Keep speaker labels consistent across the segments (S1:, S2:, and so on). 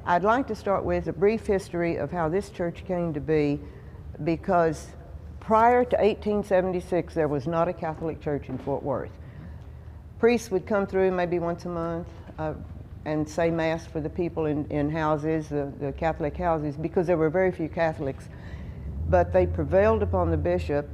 S1: I'd like to start with a brief history of how this church came to be, because prior to 1876 there was not a Catholic church in Fort Worth. Priests would come through maybe once a month and say Mass for the people in houses, the Catholic houses, because there were very few Catholics. But they prevailed upon the bishop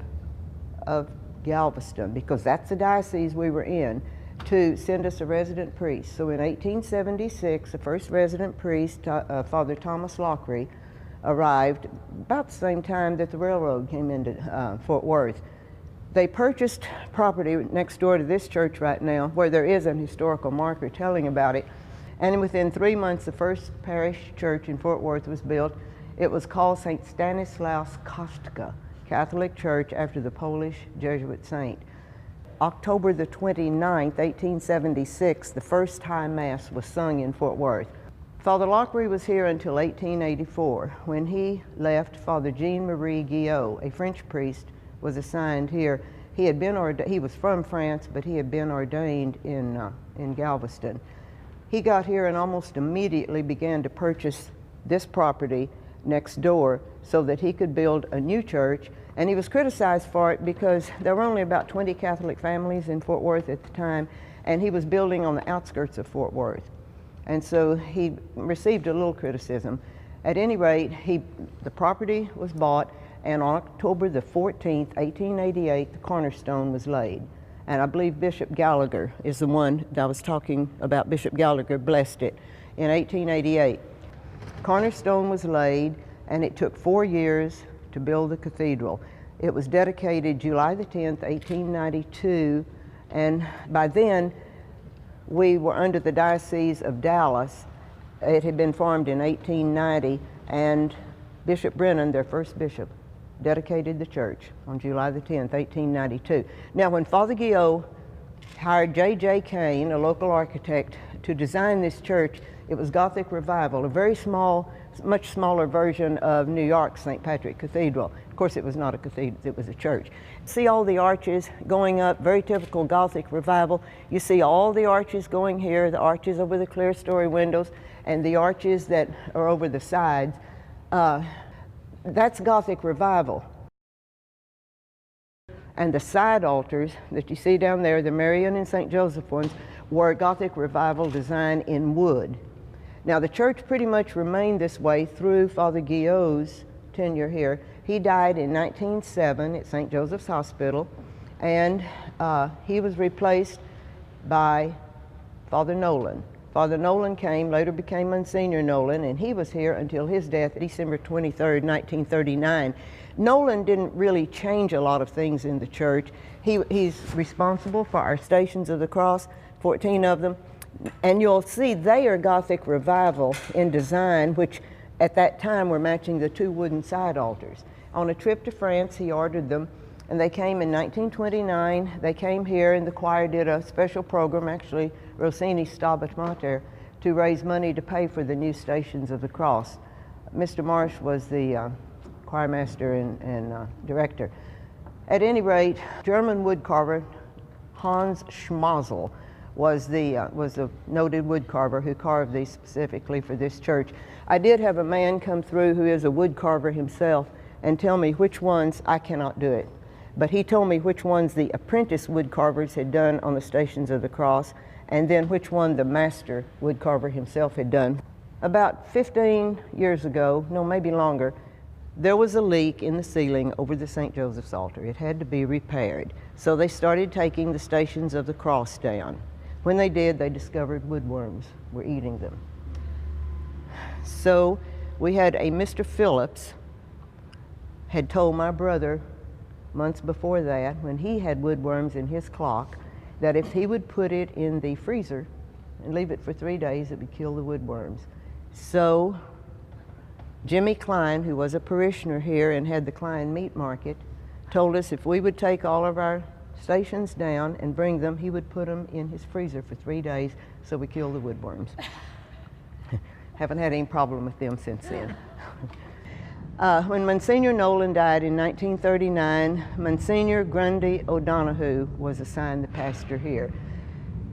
S1: of Galveston, because that's the diocese we were in, to send us a resident priest. So in 1876, the first resident priest, Father Thomas Lockery, arrived about the same time that the railroad came into Fort Worth. They purchased property next door to this church right now, where there is an historical marker telling about it. And within 3 months, the first parish church in Fort Worth was built. It was called St. Stanislaus Kostka Catholic Church, after the Polish Jesuit saint. October the 29th, 1876, the first High Mass was sung in Fort Worth. Father Lockery was here until 1884. When he left, Father Jean-Marie Guillot, a French priest, was assigned here. He had been he was from France, but he had been ordained in Galveston. He got here and almost immediately began to purchase this property next door so that he could build a new church. And he was criticized for it because there were only about 20 Catholic families in Fort Worth at the time, and he was building on the outskirts of Fort Worth. And so he received a little criticism. At any rate, the property was bought, and on October the 14th, 1888, the cornerstone was laid. And I believe Bishop Gallagher is the one that I was talking about. Bishop Gallagher blessed it in 1888. Cornerstone was laid, and it took 4 years to build the cathedral. It was dedicated July the 10th, 1892, and by then we were under the Diocese of Dallas. It had been formed in 1890, and Bishop Brennan, their first bishop, dedicated the church on July the 10th, 1892. Now, when Father Guillot hired J.J. Kane, a local architect, to design this church, it was Gothic Revival, a very small, much smaller version of New York's St. Patrick Cathedral. Of course, it was not a cathedral, it was a church. See all the arches going up, very typical Gothic Revival. You see all the arches going here, the arches over the clerestory windows, and the arches that are over the sides. That's Gothic Revival. And the side altars that you see down there, the Marian and St. Joseph ones, were Gothic Revival design in wood. Now, the church pretty much remained this way through Father Guillot's tenure here. He died in 1907 at St. Joseph's Hospital, and he was replaced by Father Nolan. Father Nolan came, later became Monsignor Nolan, and he was here until his death, December 23rd, 1939. Nolan didn't really change a lot of things in the church. He's responsible for our Stations of the Cross, 14 of them, and you'll see they are Gothic Revival in design, which at that time were matching the 2 wooden side altars. On a trip to France, he ordered them, and they came in 1929. They came here, and the choir did a special program, actually Rossini's Stabat Mater, to raise money to pay for the new Stations of the Cross. Mr. Marsh was the choir master and director. At any rate, German woodcarver Hans Schmozel was the noted woodcarver who carved these specifically for this church. I did have a man come through who is a woodcarver himself and tell me which ones, I cannot do it, but he told me which ones the apprentice woodcarvers had done on the Stations of the Cross, and then which one the master woodcarver himself had done. About 15 years ago, no, maybe longer, there was a leak in the ceiling over the St. Joseph's altar. It had to be repaired. So they started taking the Stations of the Cross down. When they did, they discovered woodworms were eating them. So we had a Mr. Phillips had told my brother months before that, when he had woodworms in his clock, that if he would put it in the freezer and leave it for 3 days, it would kill the woodworms. So Jimmy Klein, who was a parishioner here and had the Klein Meat Market, told us if we would take all of our stations down and bring them, he would put them in his freezer for 3 days so we kill the woodworms. Haven't had any problem with them since then. When Monsignor Nolan died in 1939, Monsignor Grundy O'Donoghue was assigned the pastor here.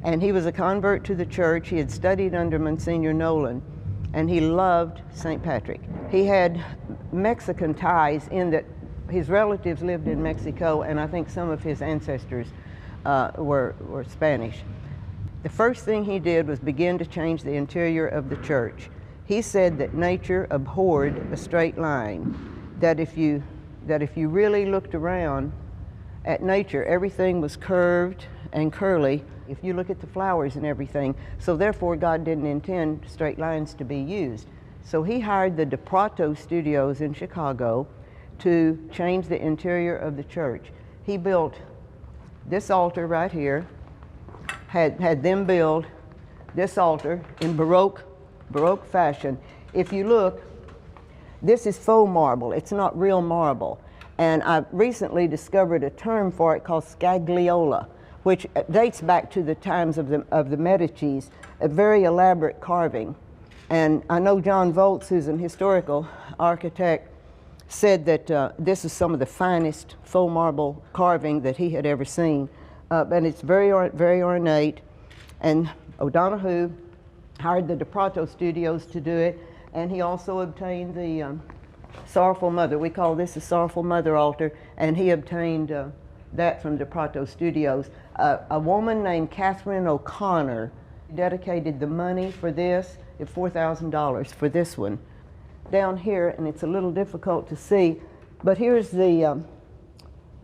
S1: And he was a convert to the church. He had studied under Monsignor Nolan. and he loved St. Patrick. He had Mexican ties in that his relatives lived in Mexico, and I think some of his ancestors were Spanish. The first thing he did was begin to change the interior of the church. He said that nature abhorred a straight line, that if you really looked around at nature, everything was curved and curly. If you look at the flowers and everything, so therefore God didn't intend straight lines to be used. So he hired the DePrato Studios in Chicago to change the interior of the church. He built this altar right here, had them build this altar in Baroque fashion. If you look, this is faux marble. It's not real marble. And I recently discovered a term for it called scagliola, which dates back to the times of the Medicis, a very elaborate carving. And I know John Volz, who's an historical architect, said that this is some of the finest faux marble carving that he had ever seen. And it's very ornate. And O'Donoghue hired the DePrato Studios to do it, and he also obtained the Sorrowful Mother. We call this the Sorrowful Mother altar, and he obtained that from DePrato Studios. A woman named Catherine O'Connor dedicated the money for this at $4,000 for this one. Down here, and it's a little difficult to see, but here's the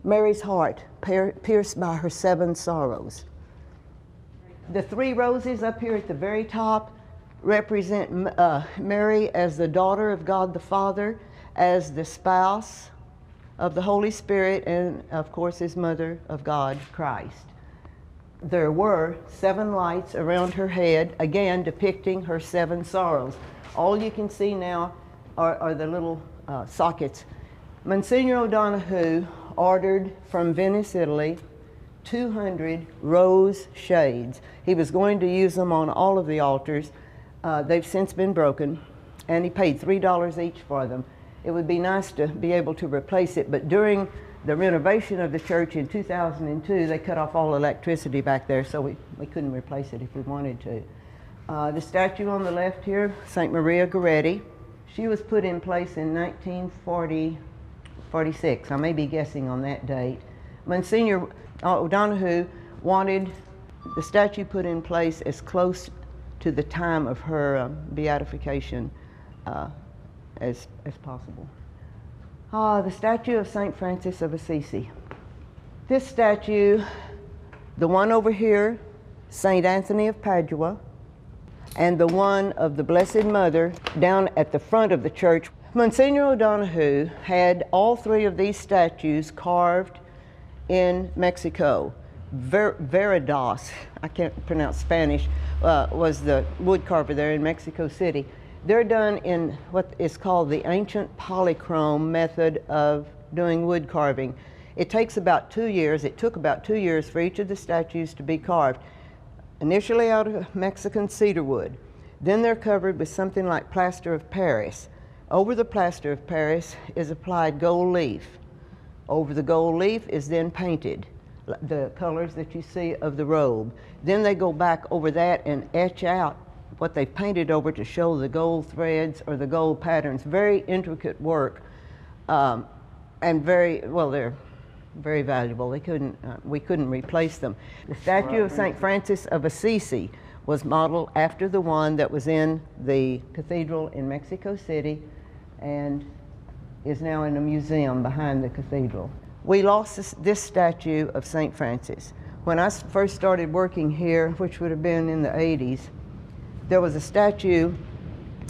S1: Mary's heart pierced by her 7 sorrows. The 3 roses up here at the very top represent Mary as the daughter of God the Father, as the spouse of the Holy Spirit, and of course as mother of God Christ. There were 7 lights around her head, again depicting her 7 sorrows. All you can see now are the little sockets. Monsignor O'Donoghue ordered from Venice, Italy, 200 rose shades. He was going to use them on all of the altars. They've since been broken, and he paid $3 each for them. It would be nice to be able to replace it, but during the renovation of the church in 2002, they cut off all electricity back there, so we couldn't replace it if we wanted to. The statue on the left here, St. Maria Goretti, she was put in place in 1946. I may be guessing on that date. Monsignor O'Donoghue wanted the statue put in place as close to the time of her beatification as possible. The statue of St. Francis of Assisi. This statue, the one over here, St. Anthony of Padua, and the one of the Blessed Mother down at the front of the church. Monsignor O'Donoghue had all 3 of these statues carved in Mexico. Veridas, I can't pronounce Spanish, was the wood carver there in Mexico City. They're done in what is called the ancient polychrome method of doing wood carving. It takes about 2 years. It took about 2 years for each of the statues to be carved. Initially out of Mexican cedar wood. Then they're covered with something like plaster of Paris. Over the plaster of Paris is applied gold leaf. Over the gold leaf is then painted, the colors that you see of the robe. Then they go back over that and etch out what they painted over to show the gold threads or the gold patterns. Very intricate work, and they're very valuable. We couldn't replace them. The statue of St. Francis of Assisi was modeled after the one that was in the cathedral in Mexico City and is now in a museum behind the cathedral. We lost this statue of St. Francis. When I first started working here, which would have been in the 80s, there was a statue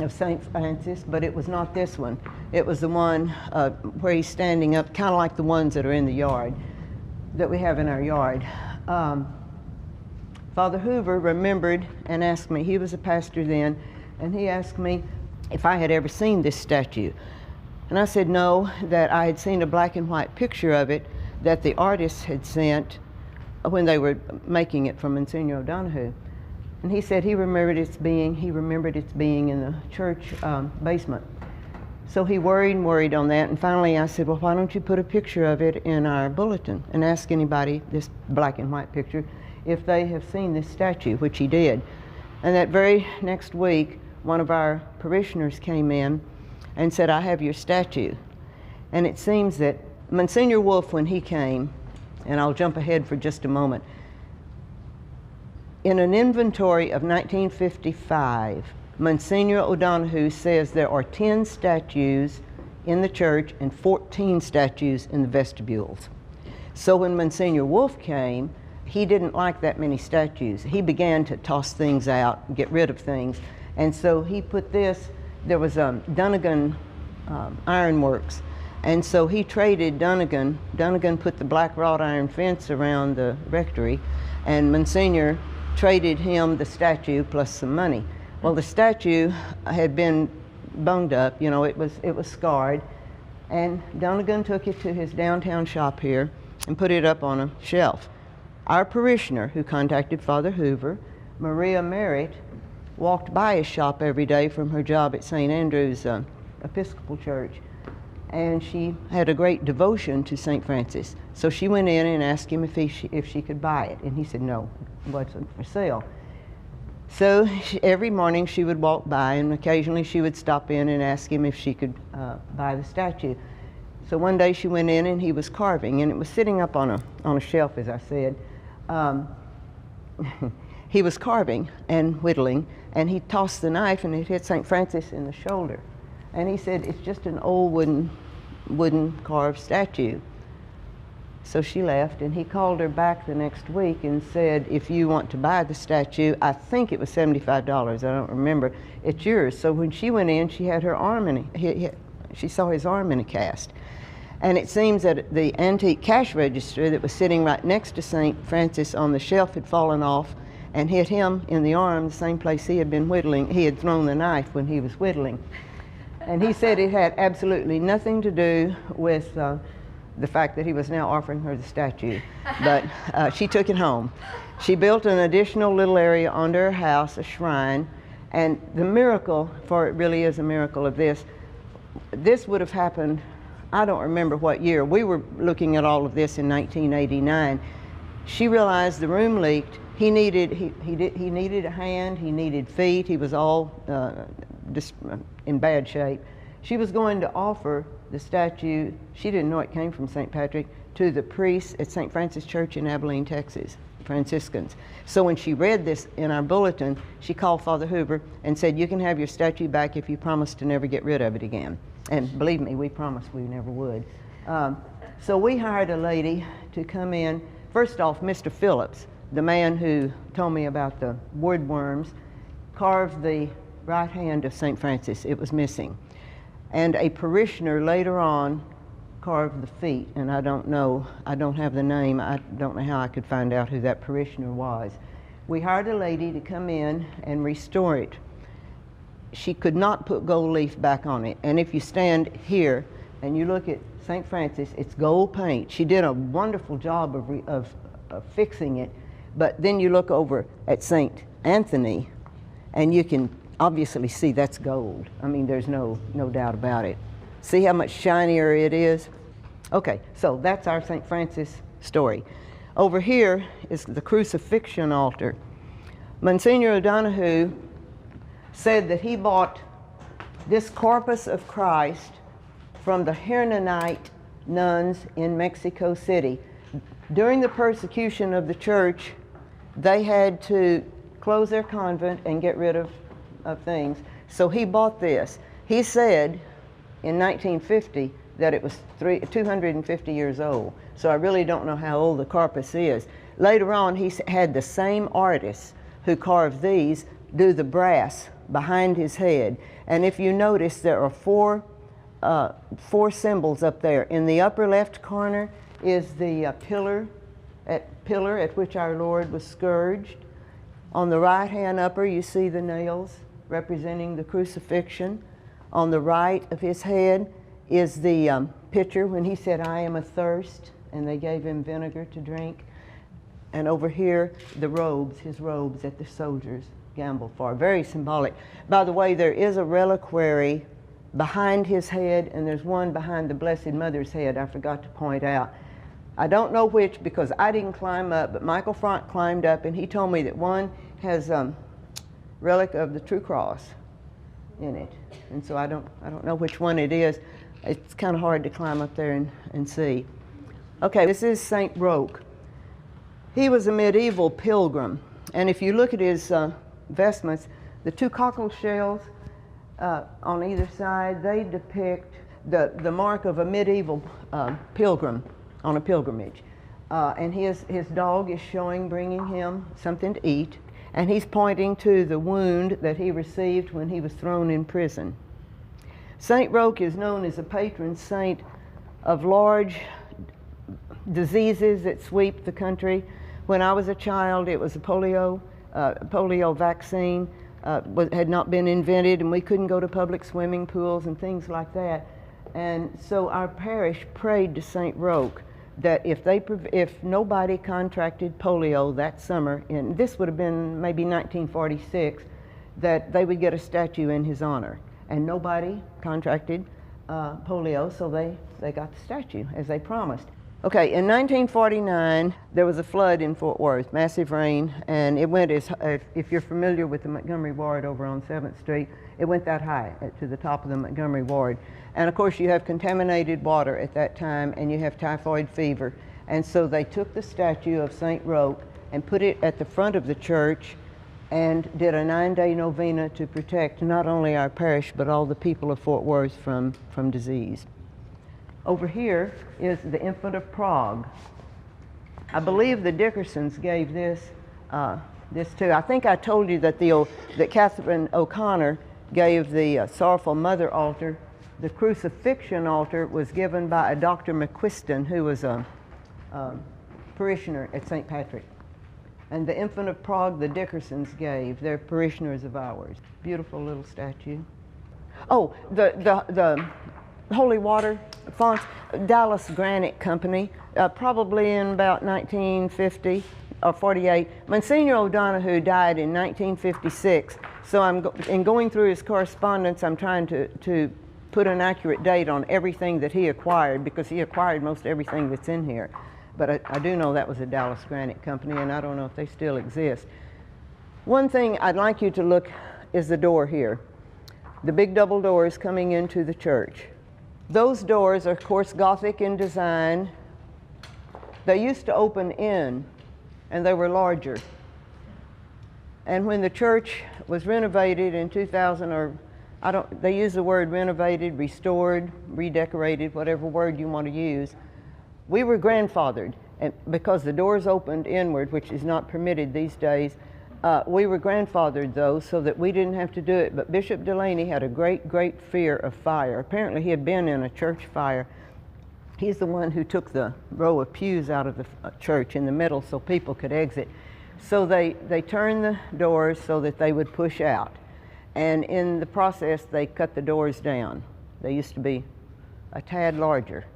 S1: of St. Francis, but it was not this one. It was the one where he's standing up, kind of like the ones that are in the yard, that we have in our yard. Father Hoover remembered and asked me, he was a pastor then, and he asked me if I had ever seen this statue. And I said no, that I had seen a black and white picture of it that the artists had sent when they were making it from Monsignor O'Donoghue. And he said he remembered its being in the church basement. So he worried on that, and finally I said, well, why don't you put a picture of it in our bulletin and ask anybody, this black and white picture, if they have seen this statue, which he did. And that very next week, one of our parishioners came in and said, I have your statue. And it seems that Monsignor Wolf, when he came, and I'll jump ahead for just a moment, in an inventory of 1955, Monsignor O'Donohue says there are 10 statues in the church and 14 statues in the vestibules. So when Monsignor Wolf came, he didn't like that many statues. He began to toss things out, get rid of things. And so he put this, there was Dunnigan Ironworks. And so he traded Dunnigan. Dunnigan put the black wrought iron fence around the rectory, and Monsignor traded him the statue plus some money. Well, the statue had been bunged up, you know, it was scarred, and Dunnigan took it to his downtown shop here and put it up on a shelf. Our parishioner, who contacted Father Hoover, Maria Merritt, walked by his shop every day from her job at St. Andrew's Episcopal Church, and she had a great devotion to St. Francis. So she went in and asked him if she could buy it, and he said no, it wasn't for sale. So every morning she would walk by, and occasionally she would stop in and ask him if she could buy the statue. So one day she went in and he was carving, and it was sitting up on a shelf, as I said. He was carving and whittling, and he tossed the knife and it hit St. Francis in the shoulder. And he said, it's just an old wooden carved statue. So she left, and he called her back the next week and said, if you want to buy the statue, I think it was $75, I don't remember, it's yours. So when she went in, she had her arm she saw his arm in a cast. And it seems that the antique cash register that was sitting right next to St. Francis on the shelf had fallen off and hit him in the arm, the same place he had been whittling. He had thrown the knife when he was whittling. And he said it had absolutely nothing to do with the fact that he was now offering her the statue. But she took it home. She built an additional little area under her house, a shrine, and the miracle, for it really is a miracle of this would have happened, I don't remember what year. We were looking at all of this in 1989. She realized the room leaked. He needed a hand, he needed feet, he was all just in bad shape. She was going to offer the statue, she didn't know it came from St. Patrick, to the priests at St. Francis Church in Abilene, Texas, Franciscans. So when she read this in our bulletin, she called Father Hoover and said, you can have your statue back if you promise to never get rid of it again. And believe me, we promised we never would. So we hired a lady to come in. First off, Mr. Phillips, the man who told me about the woodworms, carved the right hand of St. Francis. It was missing. And a parishioner later on carved the feet, and I don't have the name, I don't know how I could find out who that parishioner was. We hired a lady to come in and restore it. She could not put gold leaf back on it, and if you stand here and you look at St. Francis, it's gold paint. She did a wonderful job of fixing it, but then you look over at St. Anthony and you can obviously see that's gold. I mean, there's no doubt about it. See how much shinier it is? Okay, so that's our St. Francis story. Over here is the crucifixion altar. Monsignor O'Donohue said that he bought this corpus of Christ from the Hernanite nuns in Mexico City. During the persecution of the church, they had to close their convent and get rid of things. So he bought this. He said in 1950 that it was 250 years old. So I really don't know how old the corpus is. Later on, he had the same artist who carved these do the brass behind his head. And if you notice, there are four symbols up there. In the upper left corner is the pillar at which our Lord was scourged. On the right-hand upper, you see the nails representing the crucifixion. On the right of his head is the picture when he said, I am athirst, and they gave him vinegar to drink. And over here, the robes, his robes that the soldiers gambled for. Very symbolic. By the way, there is a reliquary behind his head, and there's one behind the Blessed Mother's head I forgot to point out. I don't know which because I didn't climb up, but Michael Frank climbed up, and he told me that one has relic of the True Cross, in it. And so I don't know which one it is. It's kind of hard to climb up there and see. Okay, this is St. Roch. He was a medieval pilgrim. And if you look at his vestments, the two cockle shells on either side, they depict the mark of a medieval pilgrim on a pilgrimage. And his dog is bringing him something to eat, and he's pointing to the wound that he received when he was thrown in prison. St. Roch is known as a patron saint of large diseases that sweep the country. When I was a child, it was a polio vaccine had not been invented, and we couldn't go to public swimming pools and things like that. And so our parish prayed to St. Roch that if nobody contracted polio that summer, and this would have been maybe 1946, that they would get a statue in his honor. And nobody contracted polio, so they got the statue as they promised. Okay, in 1949, there was a flood in Fort Worth, massive rain, and it went if you're familiar with the Montgomery Ward over on 7th Street, it went that high to the top of the Montgomery Ward. And of course you have contaminated water at that time, and you have typhoid fever. And so they took the statue of St. Roch and put it at the front of the church and did a 9-day novena to protect not only our parish, but all the people of Fort Worth from disease. Over here is the Infant of Prague. I believe the Dickersons gave this too. I think I told you that that Catherine O'Connor gave the Sorrowful Mother altar. The crucifixion altar was given by a Dr. McQuiston, who was a parishioner at St. Patrick. And the Infant of Prague, the Dickersons gave. They're parishioners of ours. Beautiful little statue. Oh, the holy water fonts, Dallas Granite Company, probably in about 1950 or 48. Monsignor O'Donoghue died in 1956, so in going through his correspondence, I'm trying to put an accurate date on everything that he acquired, because he acquired most everything that's in here. But I do know that was a Dallas Granite Company, and I don't know if they still exist. One thing I'd like you to look is the door here. The big double doors coming into the church. Those doors are, of course, Gothic in design. They used to open in, and they were larger. And when the church was renovated in 2000, they use the word renovated, restored, redecorated, whatever word you want to use. We were grandfathered, and because the doors opened inward, which is not permitted these days, we were grandfathered though, so that we didn't have to do it. But Bishop Delaney had a great fear of fire. Apparently he had been in a church fire. He's the one who took the row of pews out of the church in the middle so people could exit. So they turned the doors so that they would push out. And in the process, they cut the doors down. They used to be a tad larger.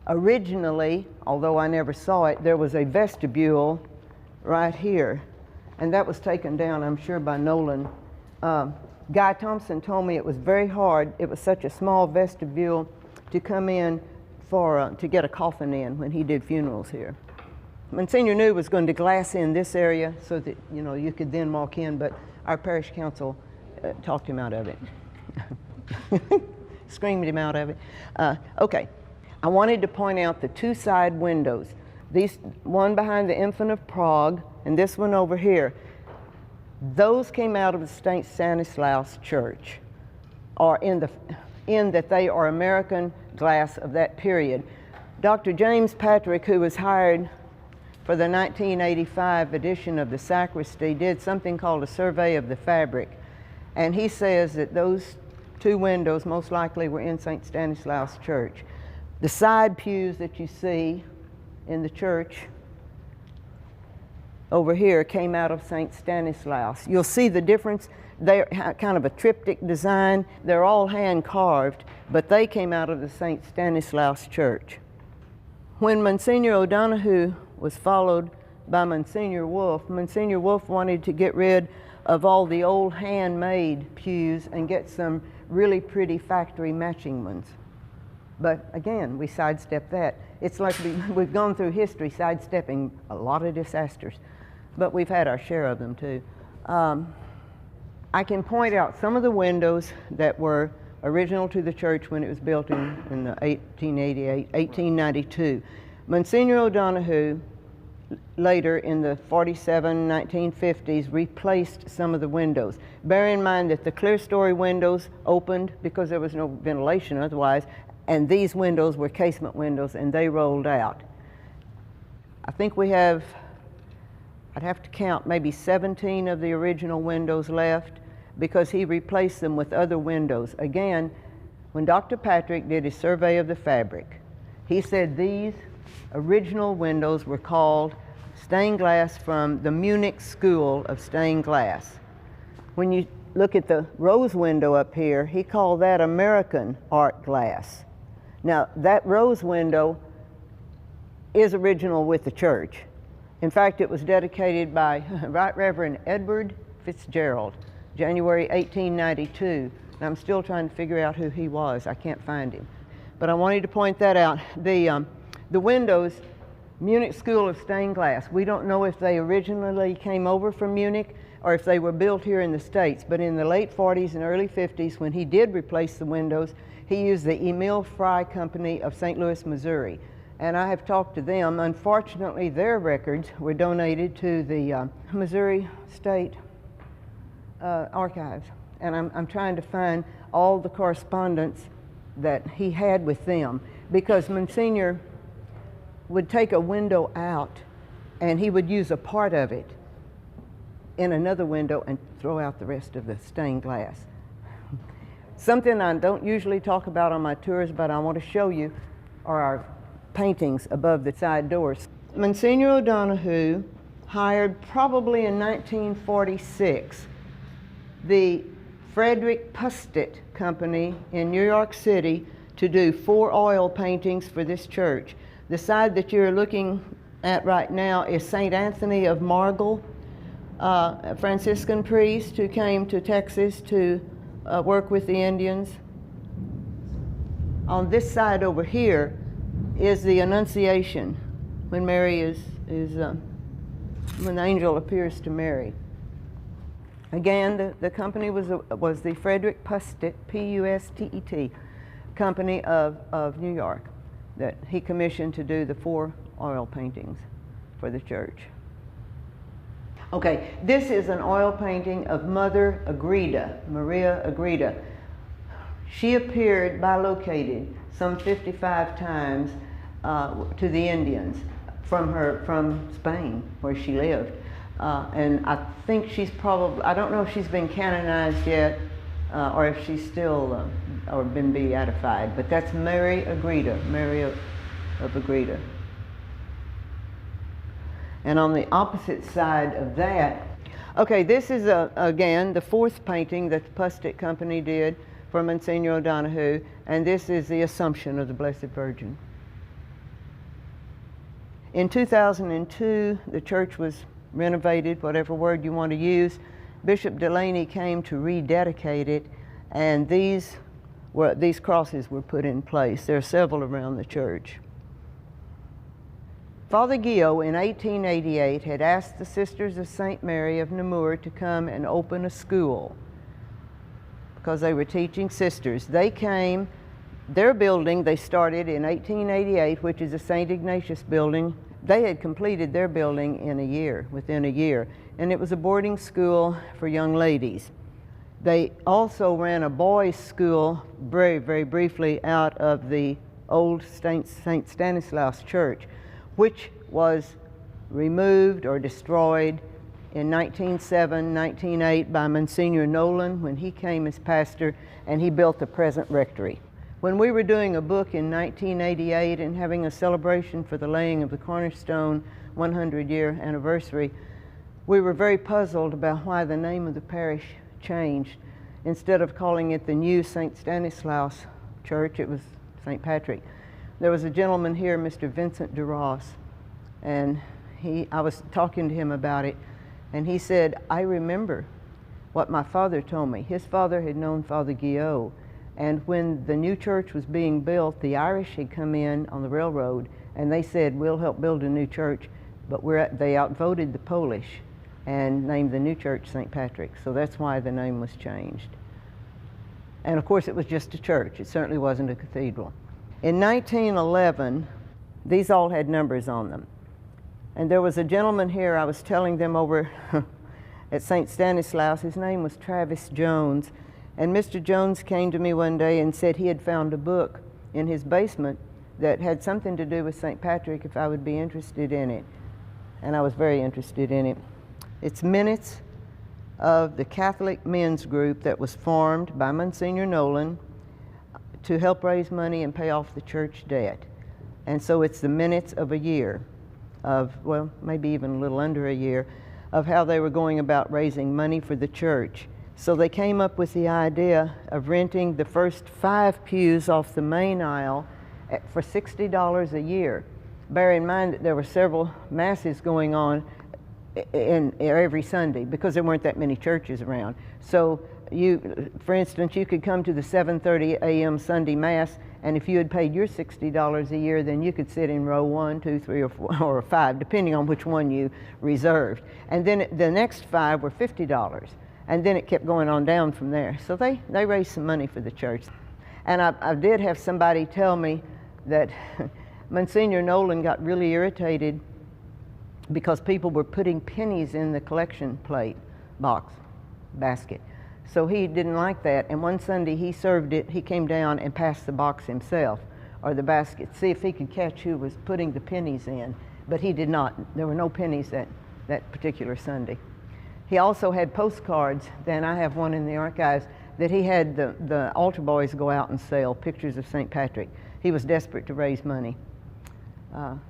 S1: Originally, although I never saw it, there was a vestibule right here, and that was taken down, I'm sure, by Nolan. Guy Thompson told me it was very hard. It was such a small vestibule to come in to get a coffin in when he did funerals here. Monsignor New was going to glass in this area so that you could then walk in, but our parish council talked him out of it. Screamed him out of it. Okay. I wanted to point out the two side windows. One behind the Infant of Prague and this one over here. Those came out of the St. Stanislaus Church, or in that they are American glass of that period. Dr. James Patrick, who was hired for the 1985 edition of the sacristy, did something called a survey of the fabric. And he says that those two windows most likely were in St. Stanislaus Church. The side pews that you see in the church over here came out of St. Stanislaus. You'll see the difference. They're kind of a triptych design. They're all hand carved, but they came out of the St. Stanislaus Church. When Monsignor O'Donoghue was followed by Monsignor Wolfe wanted to get rid of all the old handmade pews and get some really pretty factory matching ones. But again, we sidestepped that. It's like we've gone through history sidestepping a lot of disasters, but we've had our share of them too. I can point out some of the windows that were original to the church when it was built in the 1892. Monsignor O'Donohue, later in the 1950s, replaced some of the windows. Bear in mind that the clerestory windows opened because there was no ventilation otherwise, and these windows were casement windows, and they rolled out. I think we have, I'd have to count, maybe 17 of the original windows left, because he replaced them with other windows. Again, when Dr. Patrick did his survey of the fabric, he said these original windows were called stained glass from the Munich School of Stained Glass. When you look at the rose window up here, he called that American art glass. Now, that rose window is original with the church. In fact, it was dedicated by Right Reverend Edward Fitzgerald, January 1892. And I'm still trying to figure out who he was. I can't find him. But I wanted to point that out. The windows, Munich School of Stained Glass, we don't know if they originally came over from Munich or if they were built here in the States, but in the late 40s and early 50s, when he did replace the windows, he used the Emil Fry Company of St. Louis, Missouri. And I have talked to them. Unfortunately, their records were donated to the Missouri State Archives. And I'm trying to find all the correspondence that he had with them, because Monsignor would take a window out and he would use a part of it in another window and throw out the rest of the stained glass. Something I don't usually talk about on my tours, but I want to show you, are our paintings above the side doors. Monsignor O'Donohue hired, probably in 1946, the Frederick Pustet Company in New York City to do 4 oil paintings for this church. The side that you're looking at right now is St. Anthony of Margle, a Franciscan priest who came to Texas to work with the Indians. On this side over here is the Annunciation, when Mary when the angel appears to Mary. Again, the company was the Frederick Pustet, P-U-S-T-E-T, Company of New York, that he commissioned to do the 4 oil paintings for the church. Okay, this is an oil painting of Mother Agreda, Maria Agreda. She appeared bilocated some 55 times to the Indians from Spain, where she lived. And I think she's probably, I don't know if she's been canonized yet, or if she's still, or been beatified, but that's Mary Agreda, Mary of Agreda. And on the opposite side of that, okay, this is again the 4th painting that the Pustet Company did for Monsignor O'Donohue, and this is the Assumption of the Blessed Virgin. In 2002, the church was renovated, whatever word you want to use. Bishop Delaney came to rededicate it, and these crosses were put in place. There are several around the church. Father Guillot in 1888 had asked the Sisters of St. Mary of Namur to come and open a school because they were teaching sisters. They came, their building they started in 1888, which is the St. Ignatius building. They had completed their building in a year, within a year, and it was a boarding school for young ladies. They also ran a boys' school very, very briefly out of the old St. Stanislaus Church, which was removed or destroyed in 1907, 1908 by Monsignor Nolan when he came as pastor, and he built the present rectory. When we were doing a book in 1988 and having a celebration for the laying of the cornerstone 100-year anniversary, we were very puzzled about why the name of the parish changed. Instead of calling it the new St. Stanislaus Church, it was St. Patrick. There was a gentleman here, Mr. Vincent DeRoss, and I was talking to him about it, and he said, I remember what my father told me. His father had known Father Guillot, and when the new church was being built, the Irish had come in on the railroad, and they said, we'll help build a new church, but they outvoted the Polish. and named the new church St. Patrick's. So that's why the name was changed. And of course, it was just a church. It certainly wasn't a cathedral. In 1911, these all had numbers on them. And there was a gentleman here, I was telling them over at St. Stanislaus, his name was Travis Jones. And Mr. Jones came to me one day and said he had found a book in his basement that had something to do with St. Patrick, if I would be interested in it. And I was very interested in it. It's minutes of the Catholic men's group that was formed by Monsignor Nolan to help raise money and pay off the church debt. And so it's the minutes of a year of, well, maybe even a little under a year, of how they were going about raising money for the church. So they came up with the idea of renting the first 5 pews off the main aisle for $60 a year. Bear in mind that there were several masses going on in every Sunday because there weren't that many churches around. So you, for instance, you could come to the 7:30 a.m. Sunday Mass, and if you had paid your $60 a year, then you could sit in row 1, 2, 3, or 4, or 5, depending on which one you reserved. And then the next 5 were $50. And then it kept going on down from there. So they raised some money for the church. And I did have somebody tell me that Monsignor Nolan got really irritated because people were putting pennies in the collection plate basket. So he didn't like that, and one Sunday he served it, he came down and passed the box himself, or the basket, see if he could catch who was putting the pennies in, but he did not. There were no pennies that particular Sunday. He also had postcards, then I have one in the archives, that he had the altar boys go out and sell pictures of St. Patrick. He was desperate to raise money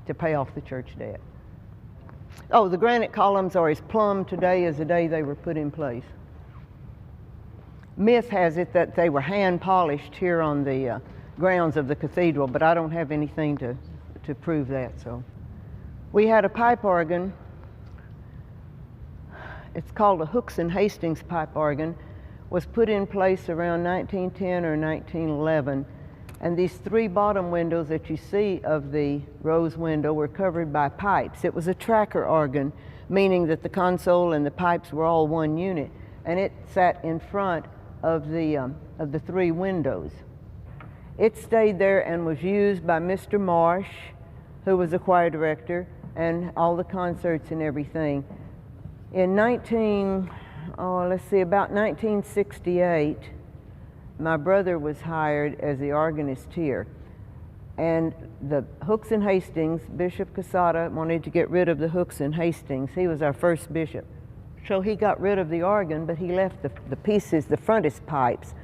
S1: to pay off the church debt. Oh, the granite columns are as plumb today as the day they were put in place. Myth has it that they were hand polished here on the grounds of the cathedral, but I don't have anything to prove that. So we had a pipe organ. It's called a Hooks and Hastings pipe organ. Was put in place around 1910 or 1911. And these 3 bottom windows that you see of the rose window were covered by pipes. It was a tracker organ, meaning that the console and the pipes were all one unit. And it sat in front of the 3 windows. It stayed there and was used by Mr. Marsh, who was the choir director, and all the concerts and everything. In about 1968, my brother was hired as the organist here. And the Hooks and Hastings, Bishop Casada wanted to get rid of the Hooks and Hastings. He was our first bishop. So he got rid of the organ, but he left the pieces, the frontis pipes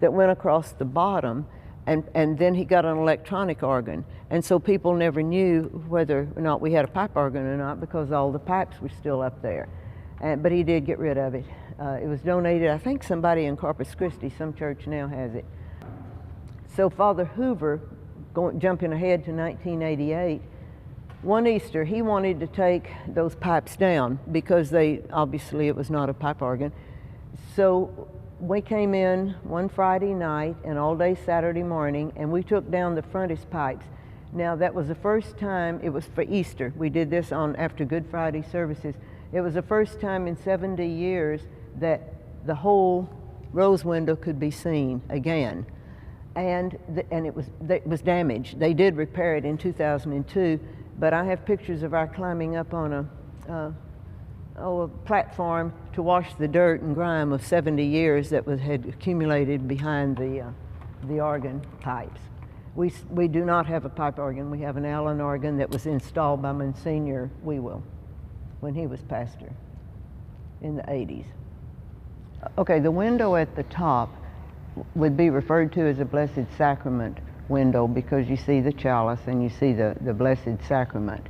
S1: that went across the bottom, and then he got an electronic organ. And so people never knew whether or not we had a pipe organ or not because all the pipes were still up there. But he did get rid of it. It was donated, I think somebody in Corpus Christi, some church now has it. So Father Hoover, jumping ahead to 1988, one Easter, he wanted to take those pipes down because obviously it was not a pipe organ. So we came in one Friday night and all day Saturday morning, and we took down the frontis pipes. Now that was the first time, it was for Easter. We did this after Good Friday services. It was the first time in 70 years that the whole rose window could be seen again. And it was damaged. They did repair it in 2002, but I have pictures of our climbing up on a platform to wash the dirt and grime of 70 years that had accumulated behind the organ pipes. We do not have a pipe organ. We have an Allen organ that was installed by Monsignor Wewell when he was pastor in the 80s. Okay, the window at the top would be referred to as a Blessed Sacrament window because you see the chalice and you see the Blessed Sacrament.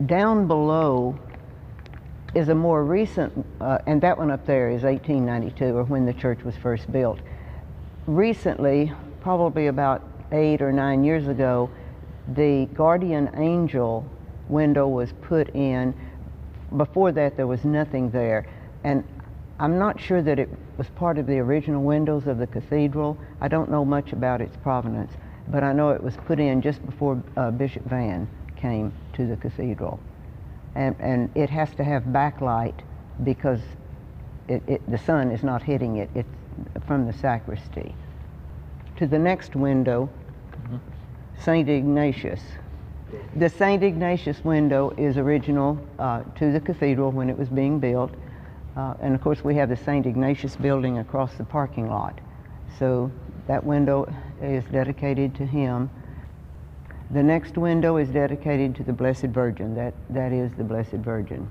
S1: Down below is a more recent, and that one up there is 1892, or when the church was first built. Recently, probably about 8 or 9 years ago, the Guardian Angel window was put in. Before that, there was nothing there. And I'm not sure that it was part of the original windows of the cathedral. I don't know much about its provenance, but I know it was put in just before Bishop Van came to the cathedral. And it has to have backlight because the sun is not hitting it. It's from the sacristy. To the next window, St. Ignatius. The St. Ignatius window is original to the cathedral when it was being built. And of course we have the St. Ignatius building across the parking lot. So that window is dedicated to him. The next window is dedicated to the Blessed Virgin. That is the Blessed Virgin.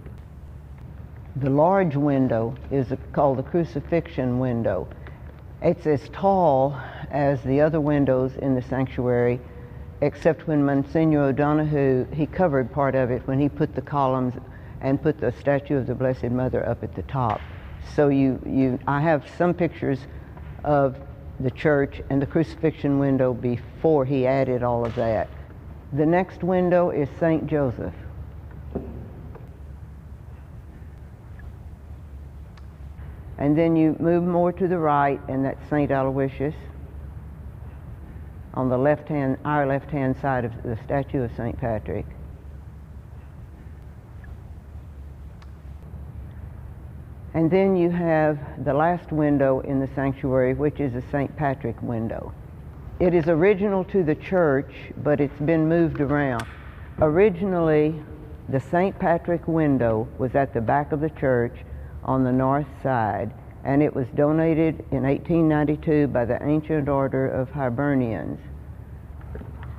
S1: The large window is called the Crucifixion window. It's as tall as the other windows in the sanctuary, except when Monsignor O'Donoghue, he covered part of it when he put the columns and put the statue of the Blessed Mother up at the top. So I have some pictures of the church and the crucifixion window before he added all of that. The next window is St. Joseph. And then you move more to the right, and that's St. Aloysius on the left-hand, our left-hand side of the statue of St. Patrick. And then you have the last window in the sanctuary, which is a St. Patrick window. It is original to the church, but it's been moved around. Originally, the St. Patrick window was at the back of the church on the north side, and it was donated in 1892 by the Ancient Order of Hibernians.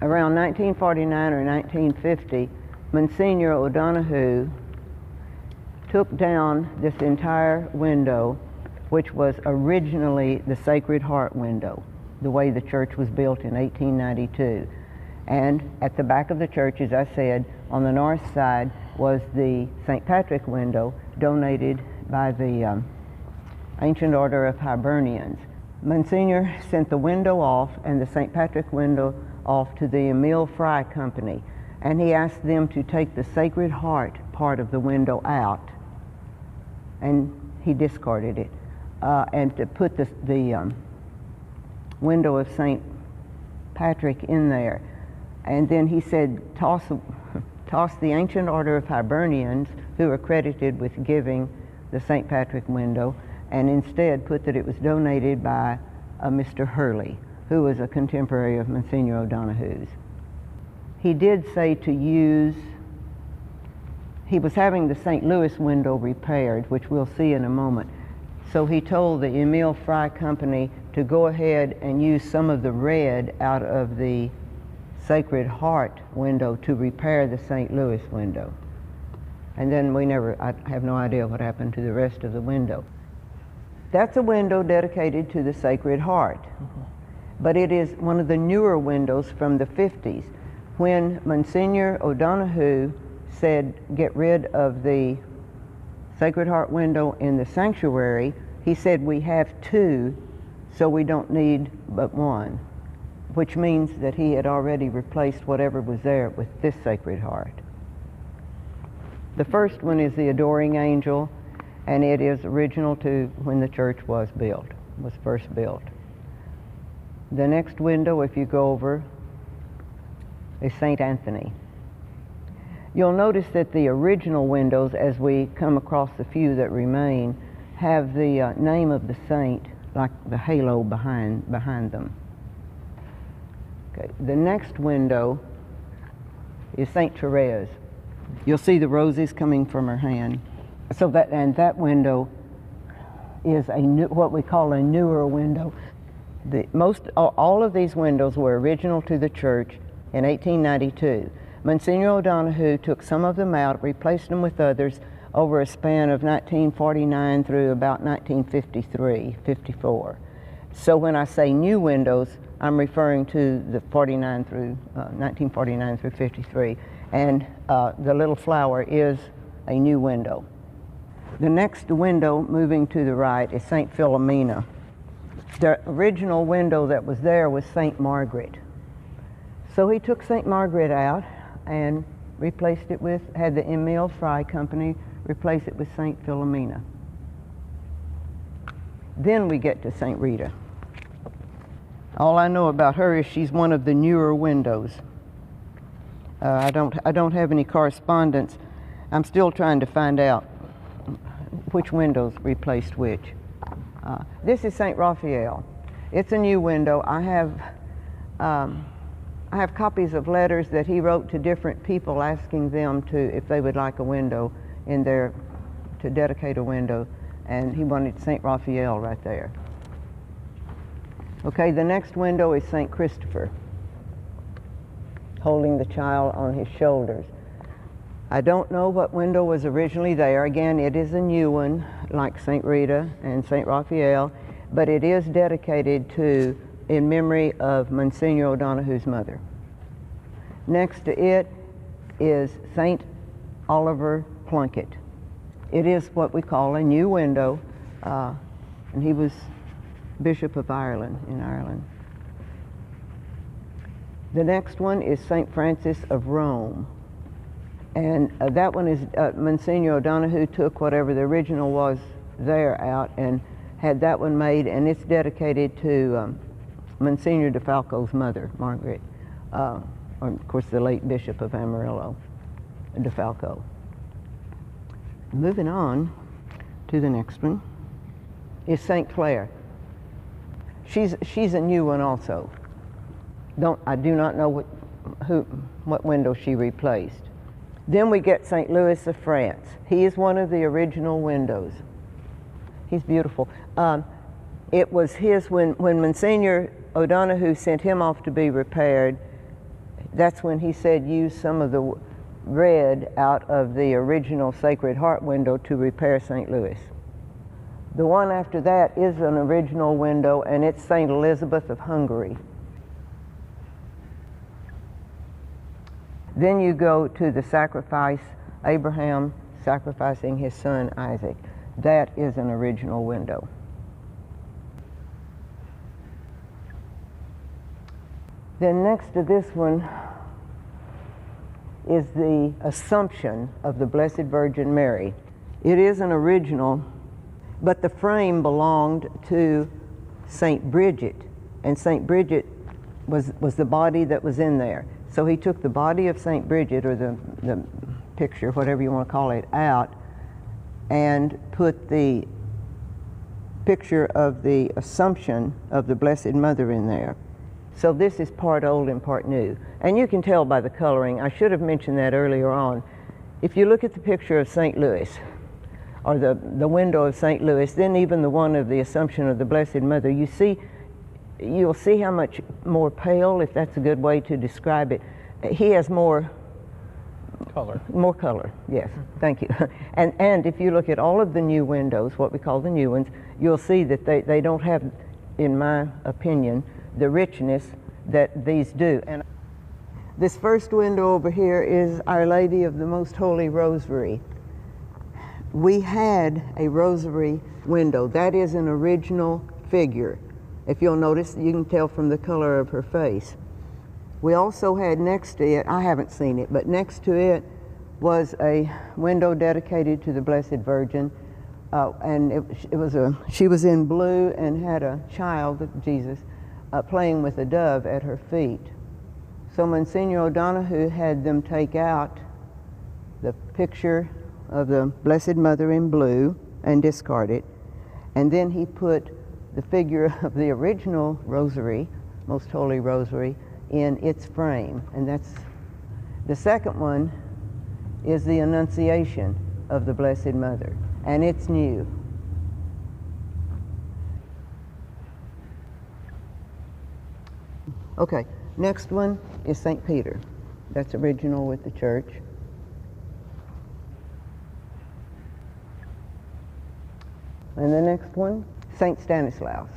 S1: Around 1949 or 1950, Monsignor O'Donoghue took down this entire window, which was originally the Sacred Heart window, the way the church was built in 1892. And at the back of the church, as I said, on the north side was the St. Patrick window donated by the Ancient Order of Hibernians. Monsignor sent the window off and the St. Patrick window off to the Emile Fry Company, and he asked them to take the Sacred Heart part of the window out, and he discarded it, and to put the window of St. Patrick in there. And then he said, toss the Ancient Order of Hibernians, who are credited with giving the St. Patrick window, and instead put that it was donated by Mr. Hurley, who was a contemporary of Monsignor O'Donoghue's. He did say to use, he was having the St. Louis window repaired, which we'll see in a moment. So he told the Emile Fry Company to go ahead and use some of the red out of the Sacred Heart window to repair the St. Louis window. And then I have no idea what happened to the rest of the window. That's a window dedicated to the Sacred Heart. But it is one of the newer windows from the 50s. When Monsignor O'Donoghue said, get rid of the Sacred Heart window in the sanctuary, he said, we have two, so we don't need but one, which means that he had already replaced whatever was there with this Sacred Heart. The first one is the Adoring Angel, and it is original to when the church was first built. The next window, if you go over, is St. Anthony. You'll notice that the original windows, as we come across the few that remain, have the name of the saint, like the halo behind them. Okay. The next window is St. Therese. You'll see the roses coming from her hand. So that window is what we call a newer window. All of these windows were original to the church in 1892. Monsignor O'Donoghue took some of them out, replaced them with others over a span of 1949 through about 1953, 54. So when I say new windows, I'm referring to the 1949 through 53. And the little flower is a new window. The next window, moving to the right, is St. Philomena. The original window that was there was St. Margaret. So he took St. Margaret out and replaced it with, had the Emile Fry Company replace it with St. Philomena. Then we get to St. Rita. All I know about her is she's one of the newer windows. I don't have any correspondence. I'm still trying to find out which windows replaced which. This is St. Raphael. It's a new window. I have copies of letters that he wrote to different people asking them if they would like a window in there, to dedicate a window, and he wanted St. Raphael right there. Okay, the next window is St. Christopher, holding the child on his shoulders. I don't know what window was originally there. Again, it is a new one, like St. Rita and St. Raphael, but it is dedicated in memory of Monsignor O'Donoghue's mother. Next to it is St. Oliver Plunkett. It is what we call a new window, and he was Bishop of Ireland, in Ireland. The next one is St. Francis of Rome. And that one is, Monsignor O'Donoghue took whatever the original was there out and had that one made, and it's dedicated to Monsignor DeFalco's mother, Margaret, or of course the late Bishop of Amarillo, DeFalco. Moving on to the next one is St. Clare. She's a new one also. I do not know what window she replaced. Then we get St. Louis of France. He is one of the original windows. He's beautiful. It was his when Monsignor O'Donoghue sent him off to be repaired. That's when he said use some of the red out of the original Sacred Heart window to repair St. Louis. The one after that is an original window, and it's St. Elizabeth of Hungary. Then you go to the sacrifice, Abraham sacrificing his son Isaac. That is an original window. Then next to this one is the Assumption of the Blessed Virgin Mary. It is an original, but the frame belonged to St. Bridget, and St. Bridget was the body that was in there. So he took the body of St. Bridget, or the picture, whatever you want to call it, out and put the picture of the Assumption of the Blessed Mother in there. So this is part old and part new. And you can tell by the coloring. I should have mentioned that earlier on. If you look at the picture of St. Louis, or the window of St. Louis, then even the one of the Assumption of the Blessed Mother, you'll see how much more pale, if that's a good way to describe it. He has more
S2: color.
S1: More color, yes. Thank you. And if you look at all of the new windows, what we call the new ones, you'll see that they don't have, in my opinion, the richness that these do. And this first window over here is Our Lady of the Most Holy Rosary. We had a rosary window. That is an original figure. If you'll notice, you can tell from the color of her face. We also had next to it, I haven't seen it, but next to it was a window dedicated to the Blessed Virgin. And she was in blue and had a child, Jesus, playing with a dove at her feet. So Monsignor O'Donoghue had them take out the picture of the Blessed Mother in blue and discard it. And then he put the figure of the original Rosary, Most Holy Rosary, in its frame. And that's the second one is the Annunciation of the Blessed Mother, and it's new. Okay, next one is St. Peter. That's original with the church. And the next one, St. Stanislaus.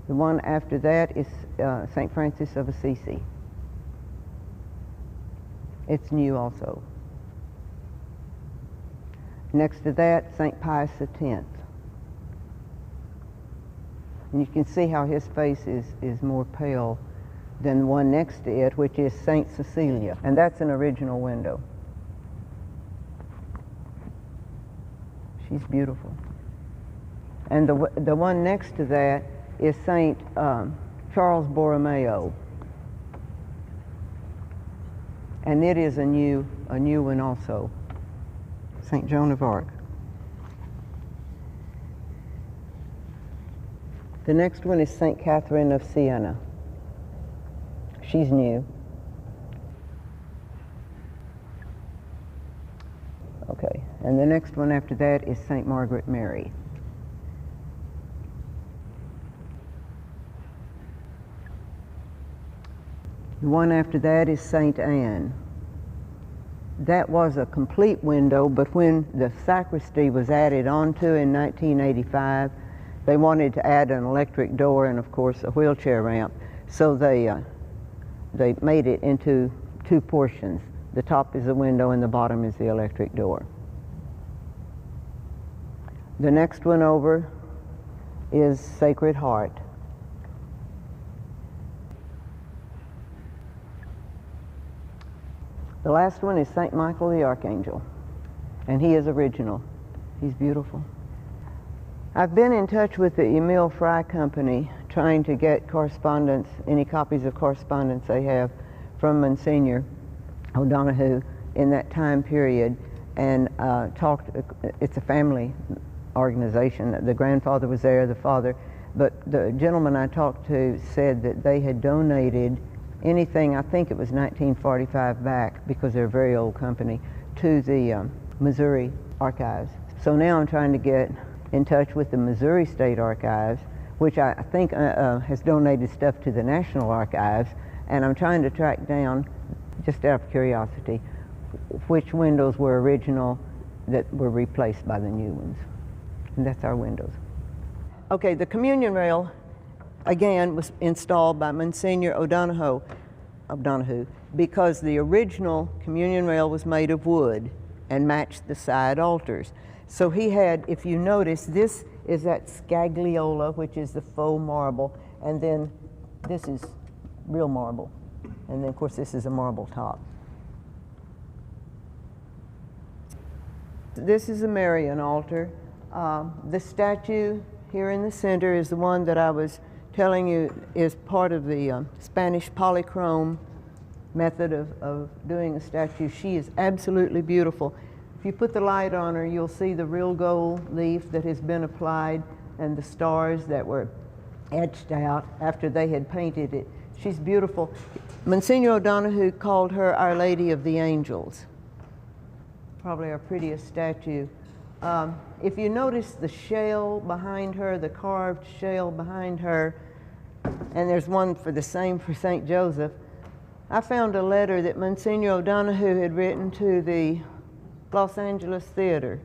S1: The one after that is St. Francis of Assisi. It's new also. Next to that, St. Pius X. And you can see how his face is more pale than the one next to it, which is St. Cecilia. And that's an original window. She's beautiful. And the one next to that is St. Charles Borromeo. And it is a new one also, St. Joan of Arc. The next one is St. Catherine of Siena. She's new. Okay, and the next one after that is St. Margaret Mary. The one after that is St. Anne. That was a complete window, but when the sacristy was added onto in 1985, they wanted to add an electric door and, of course, a wheelchair ramp. So they made it into two portions. The top is the window and the bottom is the electric door. The next one over is Sacred Heart. The last one is St. Michael the Archangel, and he is original. He's beautiful. I've been in touch with the Emil Frey Company trying to get correspondence, any copies of correspondence they have from Monsignor O'Donoghue in that time period, and it's a family organization. The grandfather was there, the father, but the gentleman I talked to said that they had donated anything, I think it was 1945 back, because they're a very old company, to the Missouri Archives. So now I'm trying to get in touch with the Missouri State Archives, which I think has donated stuff to the National Archives, and I'm trying to track down, just out of curiosity, which windows were original that were replaced by the new ones. And that's our windows. Okay, the communion rail, again, was installed by Monsignor O'Donoghue, because the original communion rail was made of wood and matched the side altars. So he had, if you notice, this is that scagliola, which is the faux marble, and then this is real marble. And then, of course, this is a marble top. This is a Marian altar. The statue here in the center is the one that I was telling you is part of the Spanish polychrome method of doing a statue. She is absolutely beautiful. If you put the light on her, you'll see the real gold leaf that has been applied and the stars that were etched out after they had painted it. She's beautiful. Monsignor O'Donoghue called her Our Lady of the Angels. Probably our prettiest statue. If you notice the shell behind her, the carved shell behind her, and there's one for the same for St. Joseph, I found a letter that Monsignor O'Donoghue had written to the Los Angeles Theater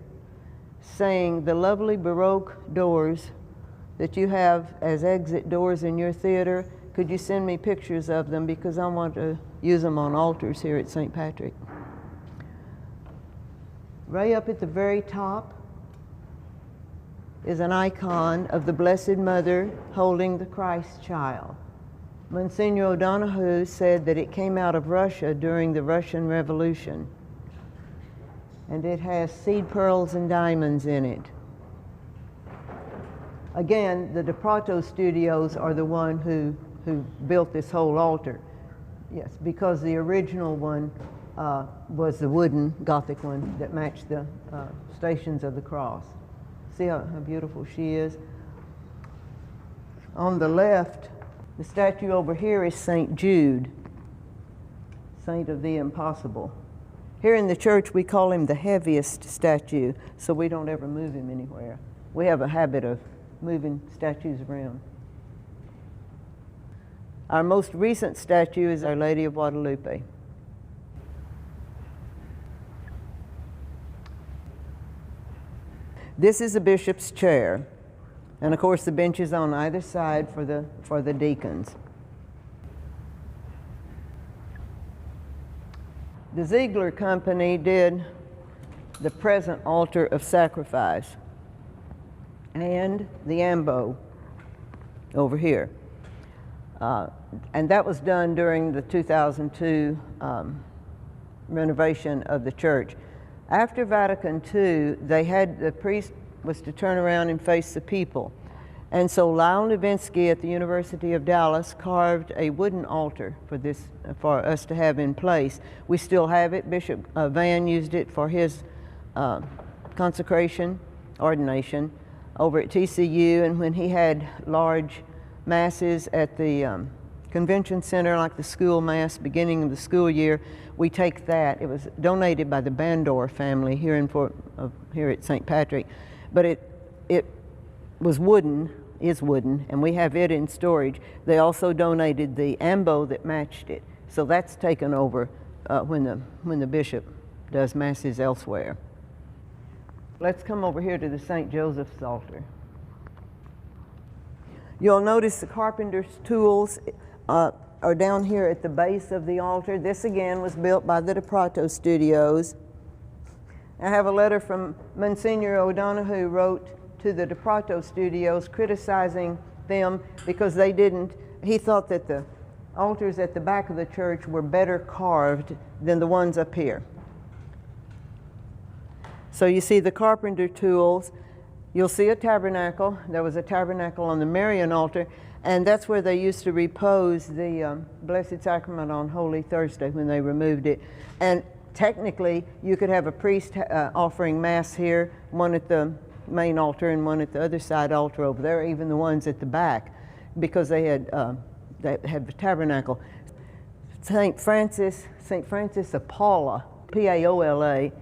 S1: saying, the lovely Baroque doors that you have as exit doors in your theater, could you send me pictures of them, because I want to use them on altars here at St. Patrick. Right up at the very top is an icon of the Blessed Mother holding the Christ child. Monsignor O'Donoghue said that it came out of Russia during the Russian Revolution, and it has seed pearls and diamonds in it. Again, the DePrato Studios are the one who built this whole altar. Yes, because the original one was the wooden Gothic one that matched the Stations of the Cross. See how beautiful she is? On the left, the statue over here is St. Jude, Saint of the Impossible. Here in the church, we call him the heaviest statue, so we don't ever move him anywhere. We have a habit of moving statues around. Our most recent statue is Our Lady of Guadalupe. This is a bishop's chair, and of course the benches on either side for the deacons. The Ziegler Company did the present altar of sacrifice and the ambo over here. And that was done during the 2002 renovation of the church. After Vatican II, the priest was to turn around and face the people. And so Lyle Novinsky at the University of Dallas carved a wooden altar for this, for us to have in place. We still have it. Bishop Van used it for his consecration, ordination over at TCU, and when he had large masses at the convention center, like the school mass beginning of the school year, we take that. It was donated by the Bandor family here in here at St. Patrick, but it was wooden, is wooden, and we have it in storage. They also donated the ambo that matched it, so that's taken over when the bishop does masses elsewhere. Let's come over here to the St. Joseph's altar. You'll notice the carpenter's tools are down here at the base of the altar. This again was built by the DePrato Studios. I have a letter from Monsignor O'Donoghue wrote to the DePrato Studios criticizing them because they didn't, he thought that the altars at the back of the church were better carved than the ones up here. So you see the carpenter tools. You'll see a tabernacle. There was a tabernacle on the Marian altar, and that's where they used to repose the Blessed Sacrament on Holy Thursday when they removed it. And technically, you could have a priest offering Mass here, one at the main altar and one at the other side altar over there, even the ones at the back, because they had the tabernacle. St. Francis of Paula, P-A-O-L-A,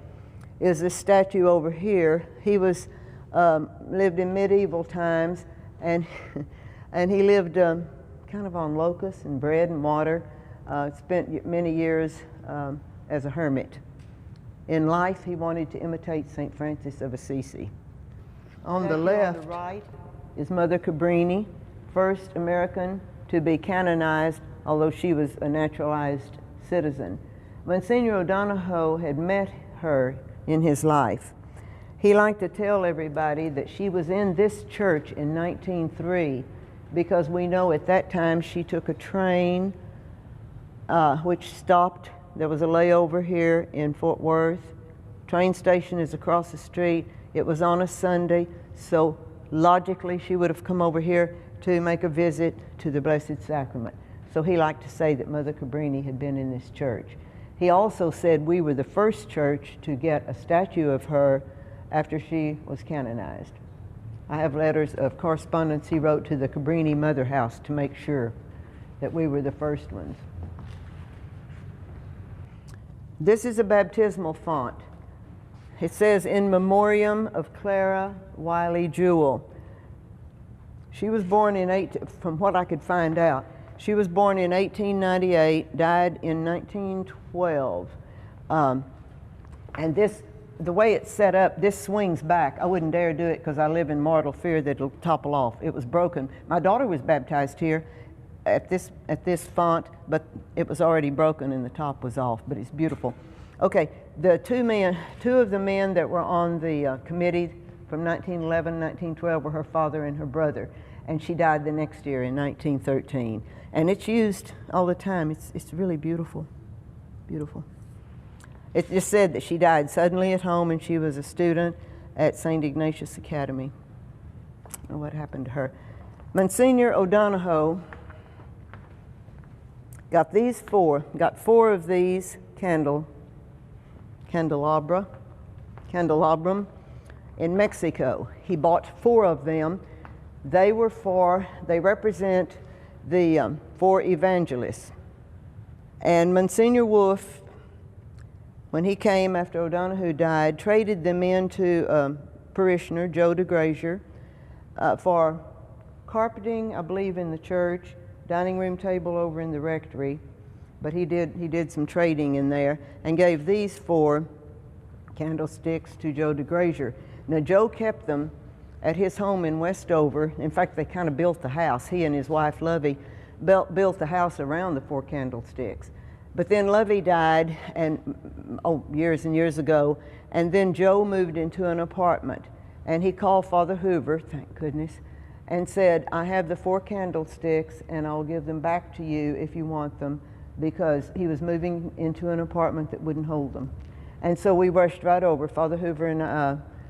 S1: is this statue over here. He was lived in medieval times, and and he lived kind of on locusts and bread and water. Spent many years as a hermit. In life, he wanted to imitate St. Francis of Assisi. On the left, on the right, is Mother Cabrini, first American to be canonized, although she was a naturalized citizen. Monsignor O'Donoghue had met her in his life. He liked to tell everybody that she was in this church in 1903 because we know at that time she took a train which stopped. There was a layover here in Fort Worth. Train station is across the street. It was on a Sunday, so logically she would have come over here to make a visit to the Blessed Sacrament. So he liked to say that Mother Cabrini had been in this church. He also said we were the first church to get a statue of her after she was canonized. I have letters of correspondence he wrote to the Cabrini Mother House to make sure that we were the first ones. This is a baptismal font. It says, "In memoriam of Clara Wiley Jewell." She was born from what I could find out, she was born in 1898, died in 1912. And the way it's set up, this swings back. I wouldn't dare do it because I live in mortal fear that it'll topple off. It was broken. My daughter was baptized here at this font, but it was already broken and the top was off, but it's beautiful. Okay, the two of the men that were on the committee from 1911, 1912 were her father and her brother, and she died the next year in 1913. And it's used all the time. It's really beautiful, beautiful. It just said that she died suddenly at home and she was a student at St. Ignatius Academy. I don't know what happened to her. Monsignor O'Donoghue got four of these candelabrum in Mexico. He bought 4 of them. They represent the 4 evangelists. And Monsignor Wolfe, when he came after O'Donoghue died, traded them in to parishioner, Joe DeGrazier, for carpeting, I believe, in the church, dining room table over in the rectory, but he did some trading in there and gave these 4 candlesticks to Joe DeGrazier. Now Joe kept them at his home in Westover. In fact, they kind of built the house. He and his wife Lovey built the house around the 4 candlesticks. But then Lovey died years and years ago, and then Joe moved into an apartment, and he called Father Hoover, thank goodness, and said, "I have the 4 candlesticks and I'll give them back to you if you want them," because he was moving into an apartment that wouldn't hold them. And so we rushed right over, Father Hoover and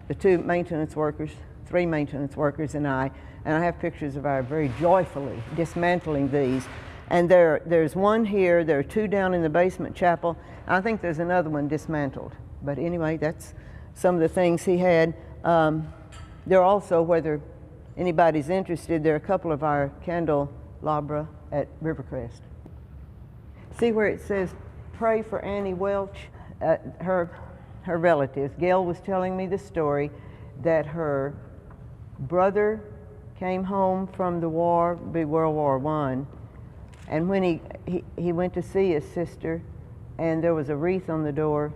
S1: the 2 maintenance workers three maintenance workers and I have pictures of our very joyfully dismantling these. And there's one here, there are two down in the basement chapel. I think there's another one dismantled. But anyway, that's some of the things he had. There are also, whether anybody's interested, there are a couple of our candelabra at Rivercrest. See where it says, pray for Annie Welch? Her relatives. Gail was telling me the story that her brother came home from the war, World War I, and when he went to see his sister, and there was a wreath on the door,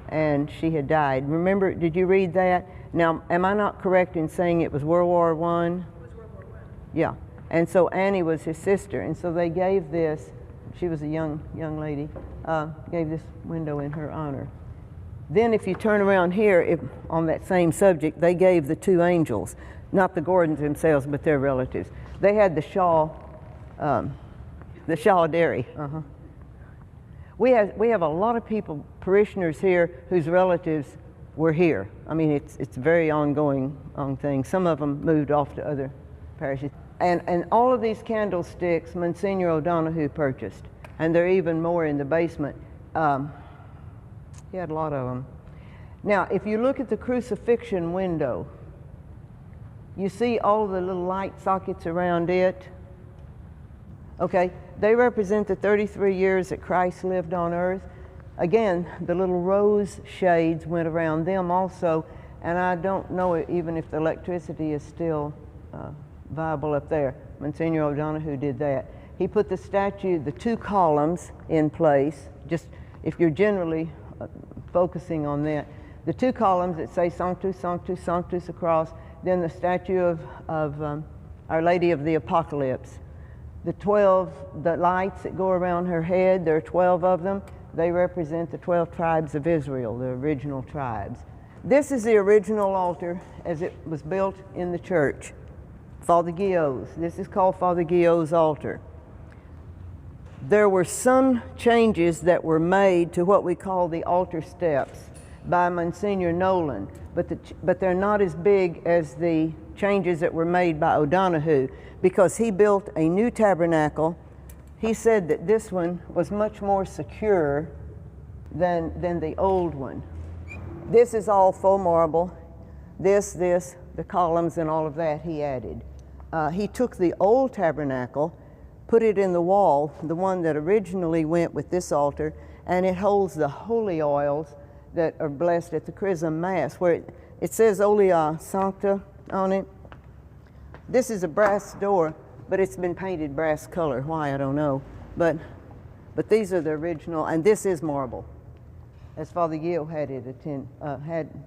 S1: and she had died. Remember, did you read that? Now, am I not correct in saying it was World War I? It was World War I. Yeah, and so Annie was his sister, and so they gave this, she was a young lady, gave this window in her honor. Then if you turn around here, on that same subject, they gave the two angels, not the Gordons themselves, but their relatives. They had the Shaw Dairy. We have a lot of people, parishioners here, whose relatives were here. I mean, it's a very ongoing thing. Some of them moved off to other parishes. And all of these candlesticks, Monsignor O'Donoghue purchased, and there are even more in the basement. He had a lot of them. Now, if you look at the crucifixion window, you see all the little light sockets around it. Okay, they represent the 33 years that Christ lived on earth. Again, the little rose shades went around them also, and I don't know even if the electricity is still viable up there. Monsignor O'Donoghue did that. He put the statue, the two columns in place, just if you're generally focusing on that. The two columns that say Sanctus, Sanctus, Sanctus across, then the statue of Our Lady of the Apocalypse. The lights that go around her head, there are 12 of them. They represent the 12 tribes of Israel, the original tribes. This is the original altar as it was built in the church. Father Guillot's. This is called Father Guillot's altar. There were some changes that were made to what we call the altar steps by Monsignor Nolan, but they're not as big as the changes that were made by O'Donoghue, because he built a new tabernacle. He said that this one was much more secure than the old one. This is all faux marble. The columns and all of that he added. He took the old tabernacle, put it in the wall, the one that originally went with this altar, and it holds the holy oils that are blessed at the Chrism Mass, where it says Olea Sancta on it. This is a brass door, but it's been painted brass color. Why, I don't know. But these are the original, and this is marble, as Father Gill had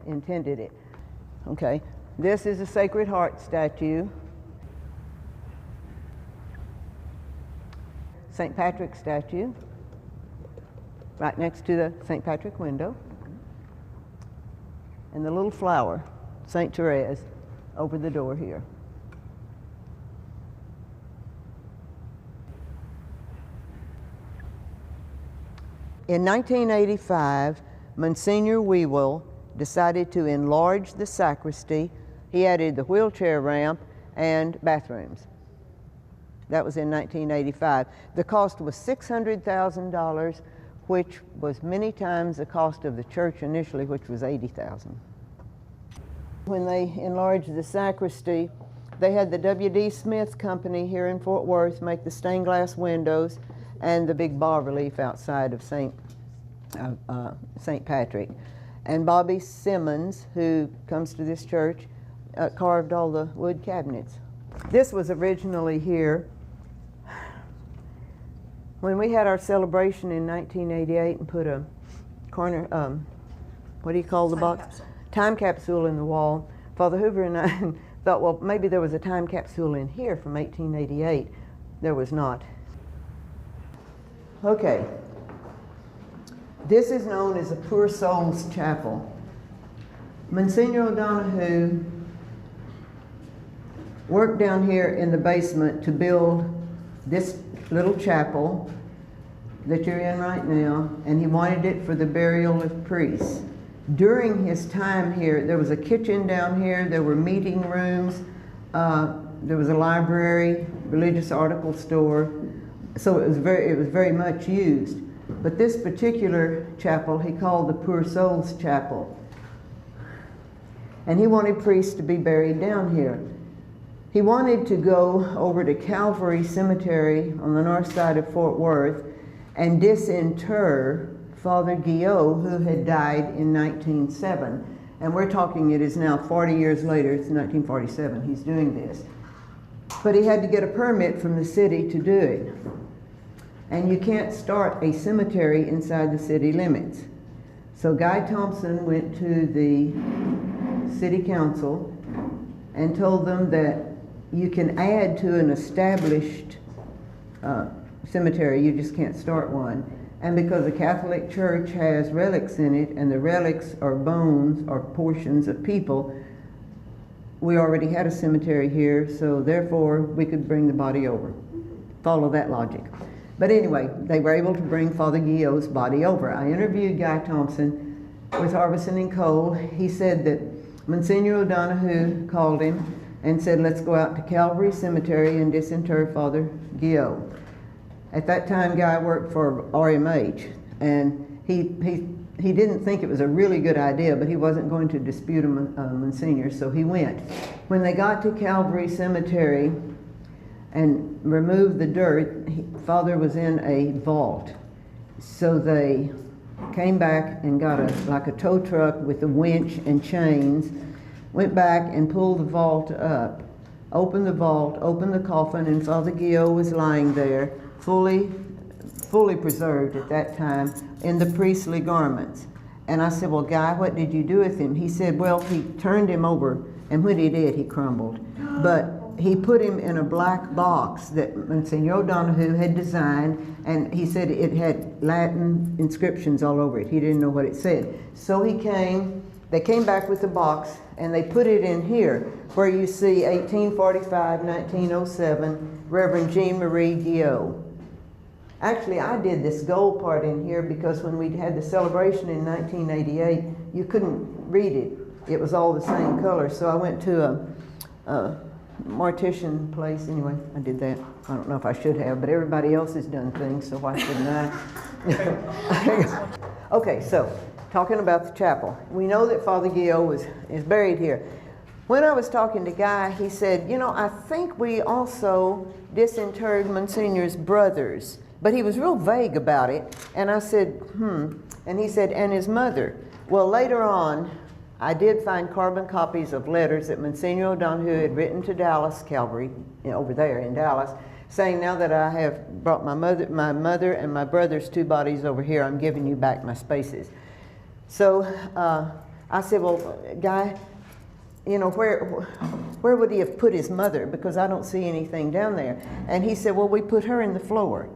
S1: intended it. Okay, this is a Sacred Heart statue. St. Patrick statue, right next to the St. Patrick window. And the little flower, St. Therese, over the door here. In 1985, Monsignor Whewell decided to enlarge the sacristy. He added the wheelchair ramp and bathrooms. That was in 1985. The cost was $600,000, which was many times the cost of the church initially, which was $80,000. When they enlarged the sacristy, they had the W.D. Smith Company here in Fort Worth make the stained glass windows and the big bas-relief outside of St. Patrick. And Bobby Simmons, who comes to this church, carved all the wood cabinets. This was originally here. When we had our celebration in 1988 and put a corner, what do you call the box? Time capsule in the wall, Father Hoover and I thought, well, maybe there was a time capsule in here from 1888. There was not. Okay. This is known as a Poor Souls Chapel. Monsignor O'Donoghue worked down here in the basement to build this little chapel that you're in right now, and he wanted it for the burial of priests. During his time here, there was a kitchen down here, there were meeting rooms, there was a library, religious article store, so it was very much used. But this particular chapel he called the Poor Souls Chapel. And he wanted priests to be buried down here. He wanted to go over to Calvary Cemetery on the north side of Fort Worth and disinter Father Guillot, who had died in 1907. And we're talking, it is now 40 years later, it's 1947, he's doing this. But he had to get a permit from the city to do it. And you can't start a cemetery inside the city limits. So Guy Thompson went to the city council and told them that you can add to an established cemetery, you just can't start one. And because the Catholic Church has relics in it, and the relics are bones or portions of people, we already had a cemetery here, so therefore we could bring the body over. Follow that logic. But anyway, they were able to bring Father Guillot's body over. I interviewed Guy Thompson with Harbison and Cole. He said that Monsignor O'Donoghue called him and said, let's go out to Calvary Cemetery and disinter Father Guillot. At that time, Guy worked for RMH, and he didn't think it was a really good idea, but he wasn't going to dispute Monsignor, so he went. When they got to Calvary Cemetery and removed the dirt, Father was in a vault. So they came back and got like a tow truck with a winch and chains, went back and pulled the vault up, opened the vault, opened the coffin, and Father Guillot was lying there, fully preserved at that time in the priestly garments. And I said, well, Guy, what did you do with him? He said, well, he turned him over, and when he did, he crumbled. But he put him in a black box that Monsignor O'Donoghue had designed, and he said it had Latin inscriptions all over it. He didn't know what it said. So they came back with the box, and they put it in here, where you see 1845, 1907, Reverend Jean-Marie Guillot. Actually, I did this gold part in here because when we had the celebration in 1988, you couldn't read it. It was all the same color. So I went to a mortician place. Anyway, I did that. I don't know if I should have, but everybody else has done things, so why shouldn't I? Okay, so talking about the chapel. We know that Father Guillot is buried here. When I was talking to Guy, he said, you know, I think we also disinterred Monsignor's brothers. But he was real vague about it. And I said, And he said, and his mother. Well, later on, I did find carbon copies of letters that Monsignor O'Donoghue had written to Dallas Calvary, over there in Dallas, saying, now that I have brought my mother and my brother's two bodies over here, I'm giving you back my spaces. So I said, well, Guy, you know, where would he have put his mother? Because I don't see anything down there. And he said, well, we put her in the floor.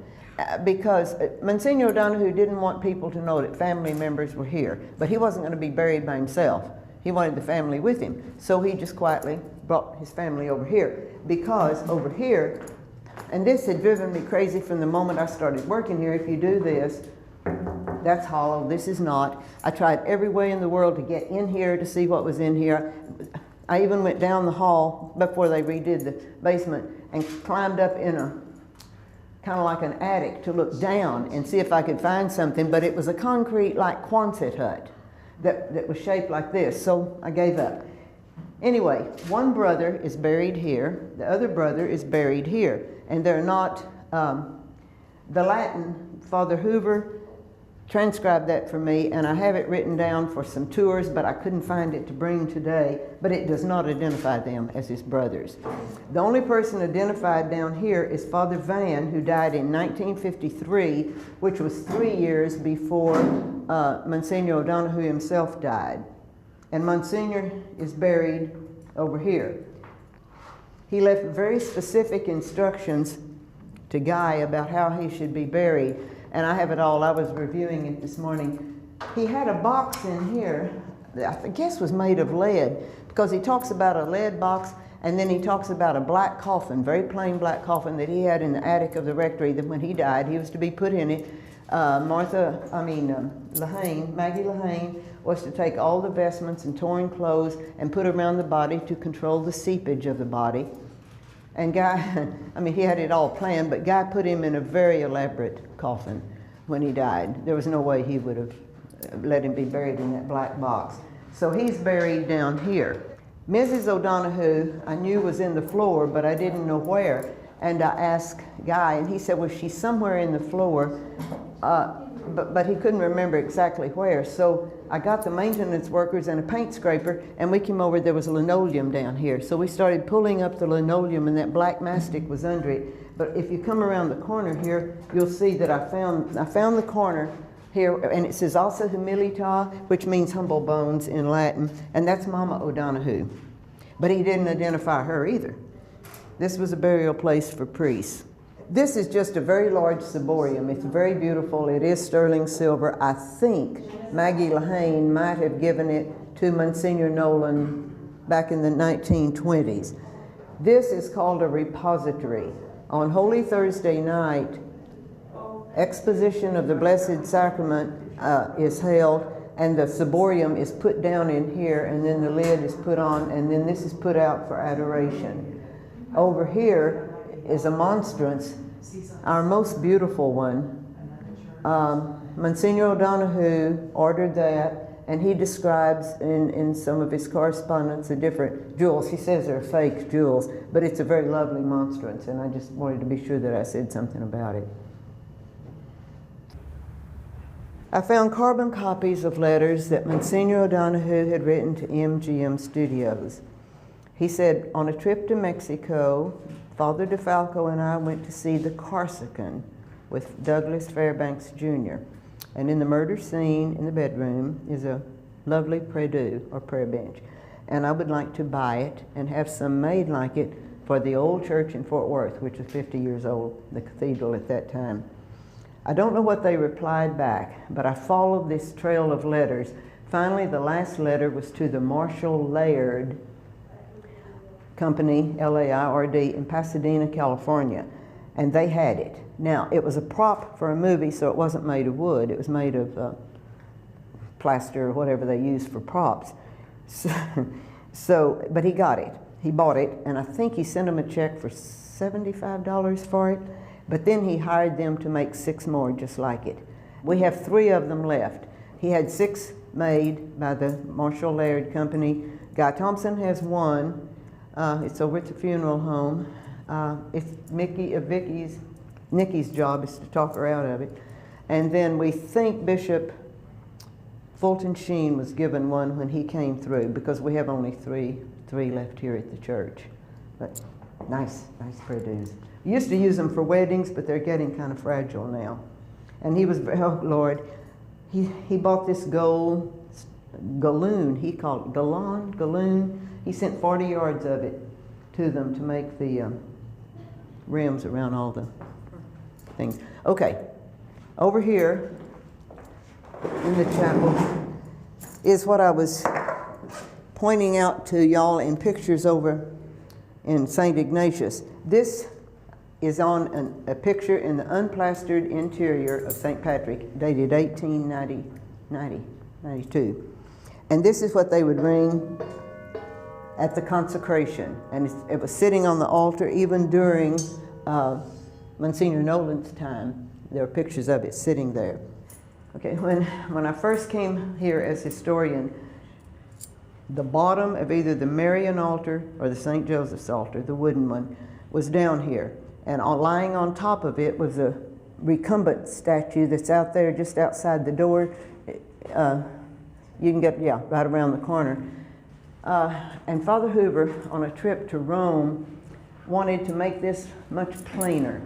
S1: Because Monsignor O'Donoghue didn't want people to know that family members were here, but he wasn't going to be buried by himself. He wanted the family with him. So he just quietly brought his family over here. Because over here, and this had driven me crazy from the moment I started working here, if you do this, that's hollow, this is not. I tried every way in the world to get in here to see what was in here. I even went down the hall before they redid the basement and climbed up in a kind of like an attic to look down and see if I could find something, but it was a concrete like Quonset hut that was shaped like this, so I gave up. Anyway, one brother is buried here, the other brother is buried here, and they're not, the Latin, Father Hoover transcribed that for me, and I have it written down for some tours, but I couldn't find it to bring today, but it does not identify them as his brothers. The only person identified down here is Father Van, who died in 1953, which was 3 years before Monsignor O'Donoghue himself died. And Monsignor is buried over here. He left very specific instructions to Guy about how he should be buried. And I have it all. I was reviewing it this morning. He had a box in here that I guess was made of lead, because he talks about a lead box, And then he talks about a black coffin, very plain black coffin that he had in the attic of the rectory, that when he died, he was to be put in it. Maggie Lahane was to take all the vestments and torn clothes and put around the body to control the seepage of the body. And Guy, he had it all planned, but Guy put him in a very elaborate coffin when he died. There was no way he would have let him be buried in that black box. So he's buried down here. Mrs. O'Donohue, I knew was in the floor, but I didn't know where. And I asked Guy, and he said, well, she's somewhere in the floor, but he couldn't remember exactly where. So I got the maintenance workers and a paint scraper, and we came over, there was a linoleum down here. So we started pulling up the linoleum, and that black mastic was under it. But if you come around the corner here, you'll see that I found the corner here, and it says Ossa Humilita, which means humble bones in Latin, and that's Mama O'Donohue. But he didn't identify her either. This was a burial place for priests. This is just a very large ciborium. It's very beautiful. It is sterling silver. I think Maggie Lahane might have given it to Monsignor Nolan back in the 1920s. This is called a repository. On Holy Thursday night, exposition of the Blessed Sacrament is held, and the ciborium is put down in here, and then the lid is put on, and then this is put out for adoration. Over here is a monstrance, our most beautiful one. Monsignor O'Donohue ordered that, and he describes in some of his correspondence the different jewels. He says they're fake jewels, but it's a very lovely monstrance, and I just wanted to be sure that I said something about it. I found carbon copies of letters that Monsignor O'Donohue had written to MGM Studios. He said, on a trip to Mexico, Father DeFalco and I went to see the Corsican with Douglas Fairbanks Jr. And in the murder scene in the bedroom is a lovely prie-dieu, or prayer bench. And I would like to buy it and have some made like it for the old church in Fort Worth, which was 50 years old, the cathedral at that time. I don't know what they replied back, but I followed this trail of letters. Finally, the last letter was to the Marshall Laird Company, L-A-I-R-D, in Pasadena, California, and they had it. Now, it was a prop for a movie, so it wasn't made of wood. It was made of plaster or whatever they use for props. But he got it. He bought it, and I think he sent them a check for $75 for it. But then he hired them to make 6 more just like it. We have 3 of them left. He had 6 made by the Marshall Laird Company. Guy Thompson has 1. It's over at the funeral home. It's Nikki's job is to talk her out of it. And then we think Bishop Fulton Sheen was given 1 when he came through, because we have only 3 left here at the church. But nice prie-dieux. We used to use them for weddings, but they're getting kind of fragile now. And he was, oh Lord, he bought this gold galloon. He called it galloon. He sent 40 yards of it to them to make the rims around all the things. Okay, over here in the chapel is what I was pointing out to y'all in pictures over in St. Ignatius. This is on a picture in the unplastered interior of St. Patrick, dated 1892. And this is what they would ring at the consecration. And it was sitting on the altar even during Monsignor Nolan's time. There are pictures of it sitting there. Okay, when I first came here as historian, the bottom of either the Marian altar or the St. Joseph's altar, the wooden one, was down here. And lying on top of it was a recumbent statue that's out there just outside the door. You can get, right around the corner. And Father Hoover, on a trip to Rome, wanted to make this much plainer.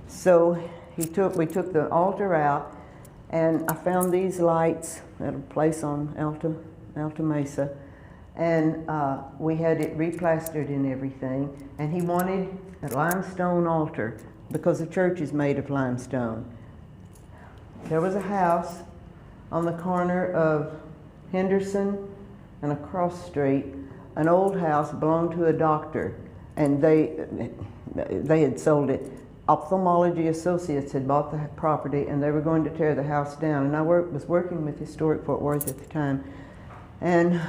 S1: So we took the altar out, and I found these lights at a place on Alta Mesa, and we had it replastered and everything. And he wanted a limestone altar because the church is made of limestone. There was a house on the corner of Henderson and a cross street an old house belonged to a doctor, and they had sold it. Ophthalmology Associates had bought the property, and they were going to tear the house down. And I was working with Historic Fort Worth at the time, and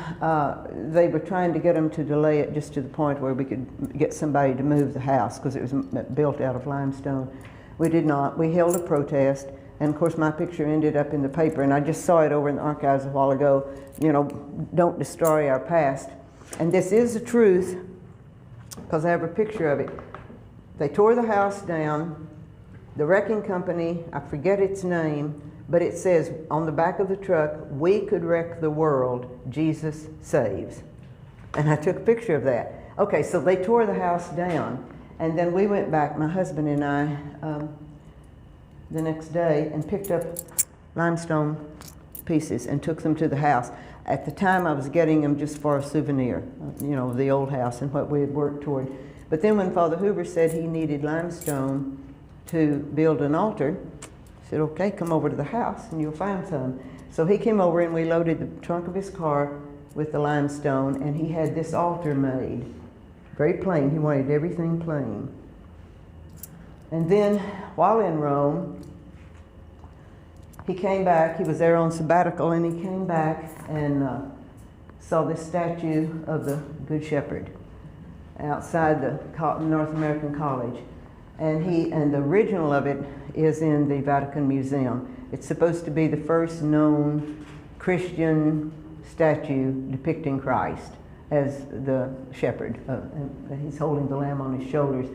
S1: they were trying to get them to delay it just to the point where we could get somebody to move the house, because it was built out of limestone. We did not. We held a protest, and of course my picture ended up in the paper, and I just saw it over in the archives a while ago, you know, don't destroy our past. And this is the truth, because I have a picture of it. They tore the house down. The wrecking company, I forget its name, but it says on the back of the truck, "We could wreck the world, Jesus saves." And I took a picture of that. Okay, so they tore the house down, and then we went back, my husband and I, the next day, and picked up limestone pieces and took them to the house. At the time, I was getting them just for a souvenir, you know, the old house and what we had worked toward. But then when Father Hoover said he needed limestone to build an altar, I said, okay, come over to the house and you'll find some. So he came over and we loaded the trunk of his car with the limestone, and he had this altar made. Very plain. He wanted everything plain. And then while in Rome, he came back. He was there on sabbatical, and he came back and saw this statue of the Good Shepherd outside the North American College. And the original of it is in the Vatican Museum. It's supposed to be the first known Christian statue depicting Christ as the shepherd. And he's holding the lamb on his shoulders.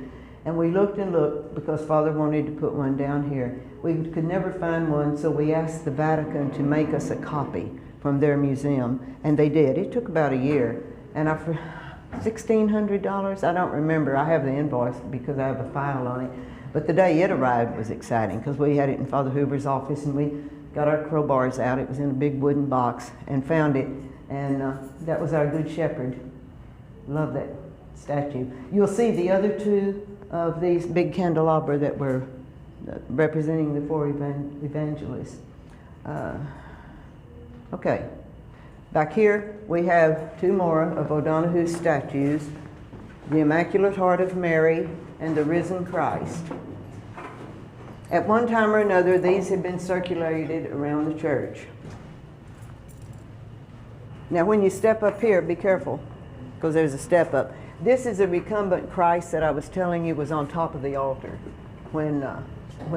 S1: And we looked and looked because Father wanted to put one down here. We could never find one, so we asked the Vatican to make us a copy from their museum, and they did. It took about a year, and for $1,600, I don't remember. I have the invoice because I have a file on it. But the day it arrived was exciting because we had it in Father Hoover's office, and we got our crowbars out. It was in a big wooden box, and found it, and that was our Good Shepherd. Love that statue. You'll see the other two of these big candelabra that were representing the four evangelists. Okay, back here we have two more of O'Donoghue's statues, the Immaculate Heart of Mary and the Risen Christ. At one time or another, these have been circulated around the church. Now when you step up here, be careful, because there's a step up. This is a recumbent Christ that I was telling you was on top of the altar when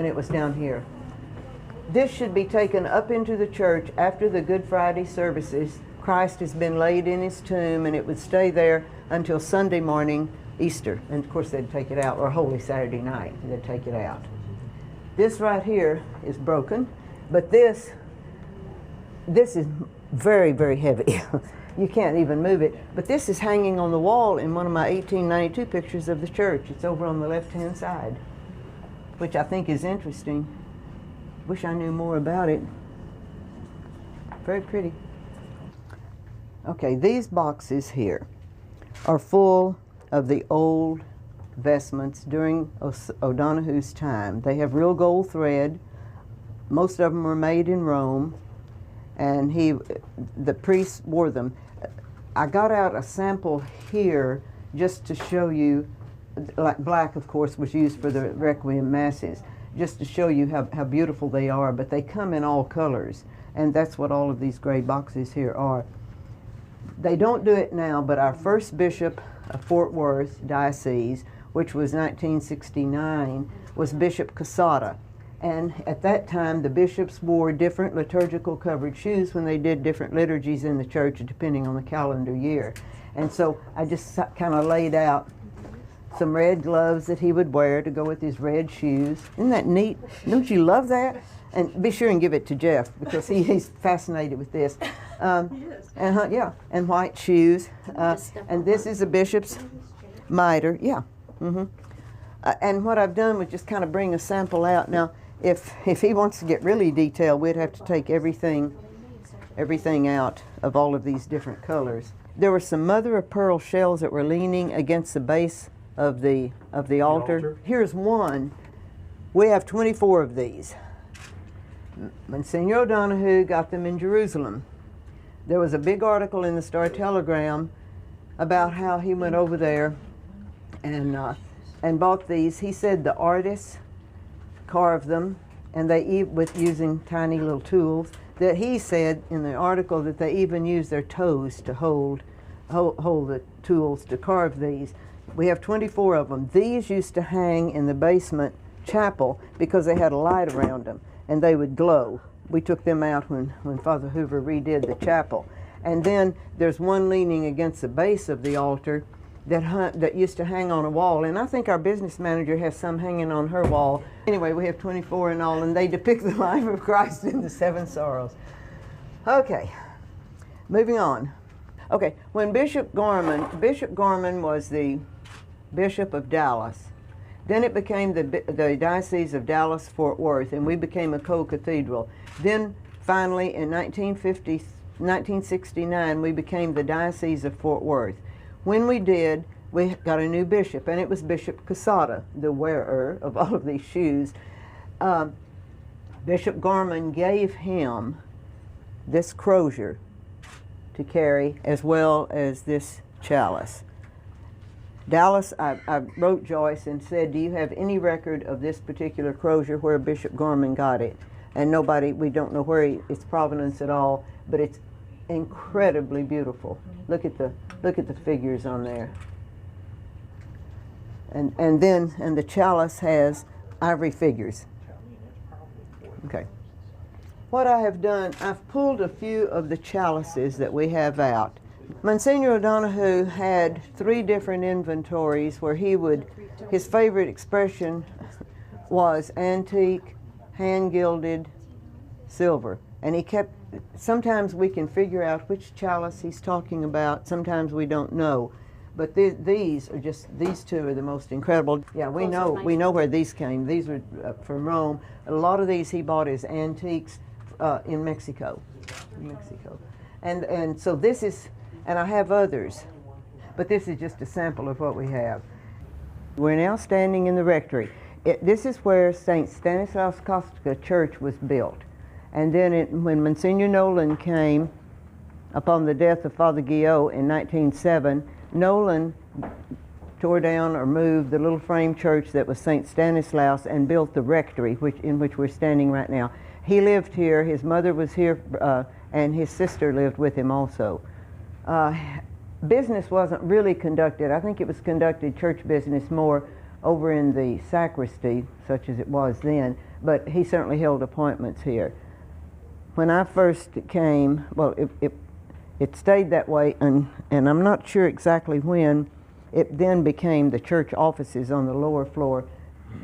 S1: it was down here. This should be taken up into the church after the Good Friday services. Christ has been laid in his tomb, and it would stay there until Sunday morning, Easter. And of course they'd take it out, or Holy Saturday night, they'd take it out. This right here is broken, but this is very, very heavy. You can't even move it. But this is hanging on the wall in one of my 1892 pictures of the church. It's over on the left-hand side, which I think is interesting. Wish I knew more about it. Very pretty. Okay, these boxes here are full of the old vestments during O'Donoghue's time. They have real gold thread. Most of them were made in Rome, and the priests wore them. I got out a sample here just to show you, like black of course was used for the Requiem Masses, just to show you how beautiful they are, but they come in all colors, and that's what all of these gray boxes here are. They don't do it now, but our first bishop of Fort Worth Diocese, which was 1969, was Bishop Casada. And at that time, the bishops wore different liturgical covered shoes when they did different liturgies in the church, depending on the calendar year. And so I just kind of laid out some red gloves that he would wear to go with his red shoes. Isn't that neat? Don't you love that? And be sure and give it to Jeff, because he's fascinated with this. Yeah, and white shoes. And this is a bishop's mitre. Yeah. And what I've done was just kind of bring a sample out. Now, if he wants to get really detailed, we'd have to take everything out of all of these different colors. There were some mother of pearl shells that were leaning against the base of the altar. Here's one. We have 24 of these. Monsignor O'Donoghue got them in Jerusalem. There was a big article in the Star Telegram about how he went over there and bought these. He said the artists carved them, and they with using tiny little tools. That he said in the article that they even use their toes to hold the tools to carve these. We have 24 of them. These used to hang in the basement chapel because they had a light around them and they would glow. We took them out when Father Hoover redid the chapel. And then there's one leaning against the base of the altar that used to hang on a wall, and I think our business manager has some hanging on her wall. Anyway, we have 24 in all, and they depict the life of Christ in the seven sorrows. Okay, moving on. Okay, when Bishop Gorman was the Bishop of Dallas, then it became the Diocese of Dallas-Fort Worth, and we became a co-cathedral. Then finally in 1969, we became the Diocese of Fort Worth. When we did, we got a new bishop, and it was Bishop Casada, the wearer of all of these shoes. Bishop Gorman gave him this crozier to carry, as well as this chalice. Dallas, I wrote Joyce and said, do you have any record of this particular crozier where Bishop Gorman got it? And we don't know where its provenance at all, but it's incredibly beautiful. Look at the figures on there. And the chalice has ivory figures. Okay. What I have done, I've pulled a few of the chalices that we have out. Monsignor O'Donoghue had 3 different inventories where his favorite expression was antique, hand-gilded silver. And he kept, sometimes we can figure out which chalice he's talking about, sometimes we don't know. But these 2 are the most incredible. Yeah, we know where these came. These were from Rome. A lot of these he bought as antiques in Mexico. And so this is, and I have others, but this is just a sample of what we have. We're now standing in the rectory. This is where St. Stanislaus Kostka Church was built. And then when Monsignor Nolan came upon the death of Father Guillot in 1907, Nolan tore down or moved the little frame church that was St. Stanislaus and built the rectory in which we're standing right now. He lived here, his mother was here, and his sister lived with him also. Business wasn't really conducted. I think it was conducted, church business, more over in the sacristy, such as it was then, but he certainly held appointments here. When I first came, well, it stayed that way, and I'm not sure exactly when. It then became the church offices on the lower floor.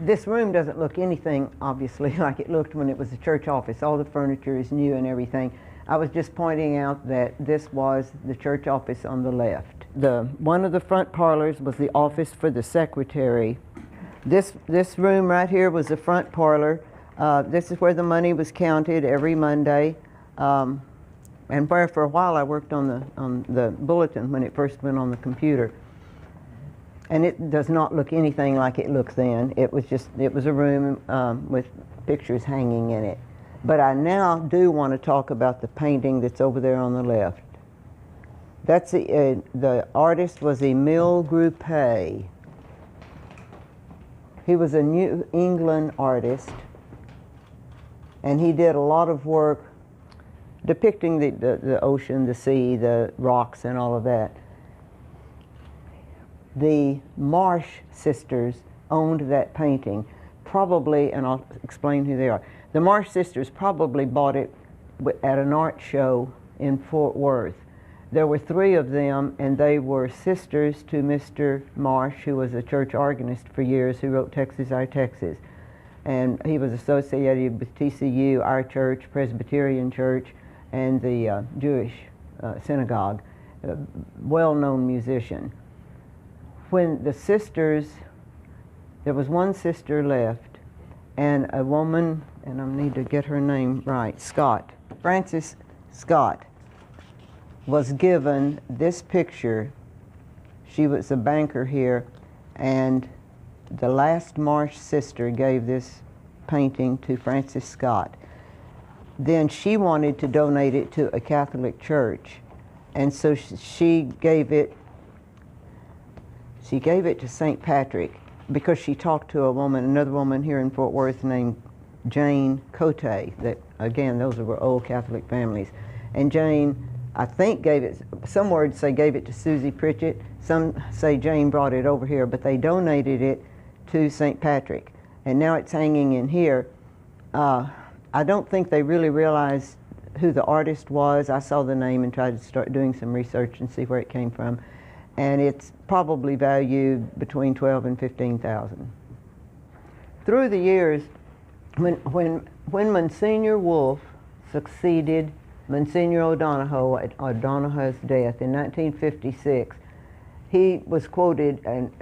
S1: This room doesn't look anything, obviously, like it looked when it was the church office. All the furniture is new and everything. I was just pointing out that this was the church office on the left. One of the front parlors was the office for the secretary. This room right here was the front parlor. This is where the money was counted every Monday, and where for a while I worked on the bulletin when it first went on the computer. And it does not look anything like it looked then. It was a room with pictures hanging in it. But I now do want to talk about the painting that's over there on the left. That's the artist was Emile Groupé. He was a New England artist, and he did a lot of work depicting the ocean, the sea, the rocks, and all of that. The Marsh sisters owned that painting, probably, and I'll explain who they are. The Marsh sisters probably bought it at an art show in Fort Worth. There were 3 of them, and they were sisters to Mr. Marsh, who was a church organist for years, who wrote Texas, Our Texas. And he was associated with TCU, our church, Presbyterian Church, and the Jewish synagogue, well-known musician. When the sisters, there was one sister left, and a woman, and I need to get her name right, Scott, Frances Scott, was given this picture. She was a banker here, and the last Marsh sister gave this painting to Frances Scott. Then she wanted to donate it to a Catholic church, and so she gave it She gave it to St. Patrick because she talked to another woman here in Fort Worth named Jane Cote, that, again, those were old Catholic families. And Jane, I think, gave it, some words say gave it to Susie Pritchett, some say Jane brought it over here, but they donated it to St. Patrick. And now it's hanging in here. I don't think they really realized who the artist was. I saw the name and tried to start doing some research and see where it came from. And it's probably valued between $12,000 and $15,000. Through the years, when Monsignor Wolfe succeeded Monsignor O'Donohoe at O'Donohoe's death in 1956, he was quoted, and